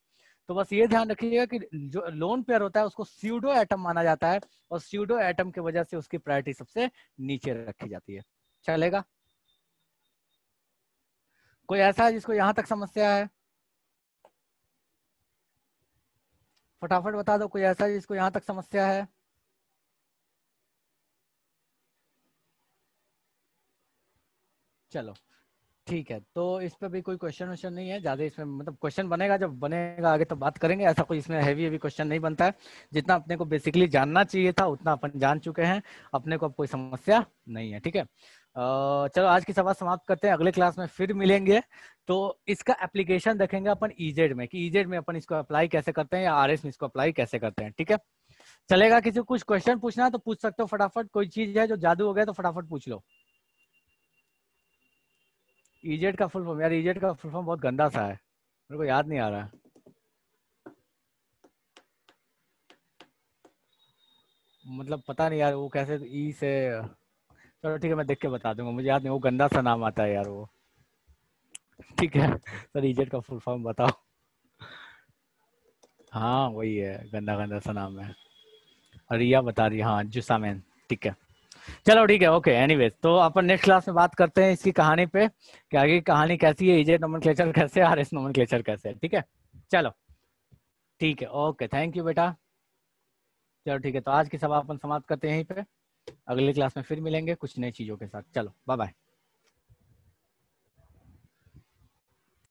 तो बस ये ध्यान रखिएगा कि जो लोन पेयर होता है उसको स्यूडो एटम माना जाता है, और स्यूडो एटम की वजह से उसकी प्रायोरिटी सबसे नीचे रखी जाती है। चलेगा? कोई ऐसा है जिसको यहां तक समस्या है? फटाफट बता दो, कोई ऐसा है जिसको यहां तक समस्या है? चलो ठीक है, तो इस पे भी कोई क्वेश्चन वोश्चन नहीं है ज्यादा, इसमें मतलब क्वेश्चन बनेगा जब बनेगा आगे तो बात करेंगे, ऐसा कोई इसमें हैवी क्वेश्चन नहीं बनता है। जितना अपने को बेसिकली जानना चाहिए था उतना अपन जान चुके हैं, अपने को अब कोई समस्या नहीं है, ठीक है। चलो आज की सभा समाप्त करते हैं, अगले क्लास में फिर मिलेंगे। तो इसका एप्लीकेशन देखेंगे अपन ईजेड में, कि ईजेड में अपन इसको अप्लाई कैसे करते हैं या आरएस में इसको अप्लाई कैसे करते हैं, ठीक है। चलेगा? किसी को कुछ क्वेश्चन पूछना है तो पूछ सकते हो फटाफट, कोई चीज है जो जादू हो गया तो फटाफट पूछ लो। ईजेड का फुल फॉर्म, यार ईजेड का फुल फॉर्म बहुत गंदा सा है, मेरे को याद नहीं आ रहा है। मतलब पता नहीं यार वो कैसे ई से, चलो ठीक है मैं देख के बता दूंगा, मुझे याद नहीं, वो गंदा सा नाम आता है यार वो, ठीक है। सर ईजेड का फुल फॉर्म बताओ। हाँ वही है, गंदा गंदा सा नाम है। रिया बता रही है, हाँ जुसामैन, ठीक है। चलो ठीक है, ओके। एनीवेज, तो अपन नेक्स्ट क्लास में बात करते हैं इसकी कहानी पे कि आगे की कहानी कैसी है, इजेड नोमेनक्लेचर कैसे है, आरएस नोमेनक्लेचर कैसे है। ठीक है, चलो ठीक है, ओके, थैंक यू बेटा। चलो ठीक है, तो आज की सभा अपन समाप्त करते हैं यहीं पे। अगली क्लास में फिर मिलेंगे कुछ नई चीजों के साथ। चलो बाय बाय।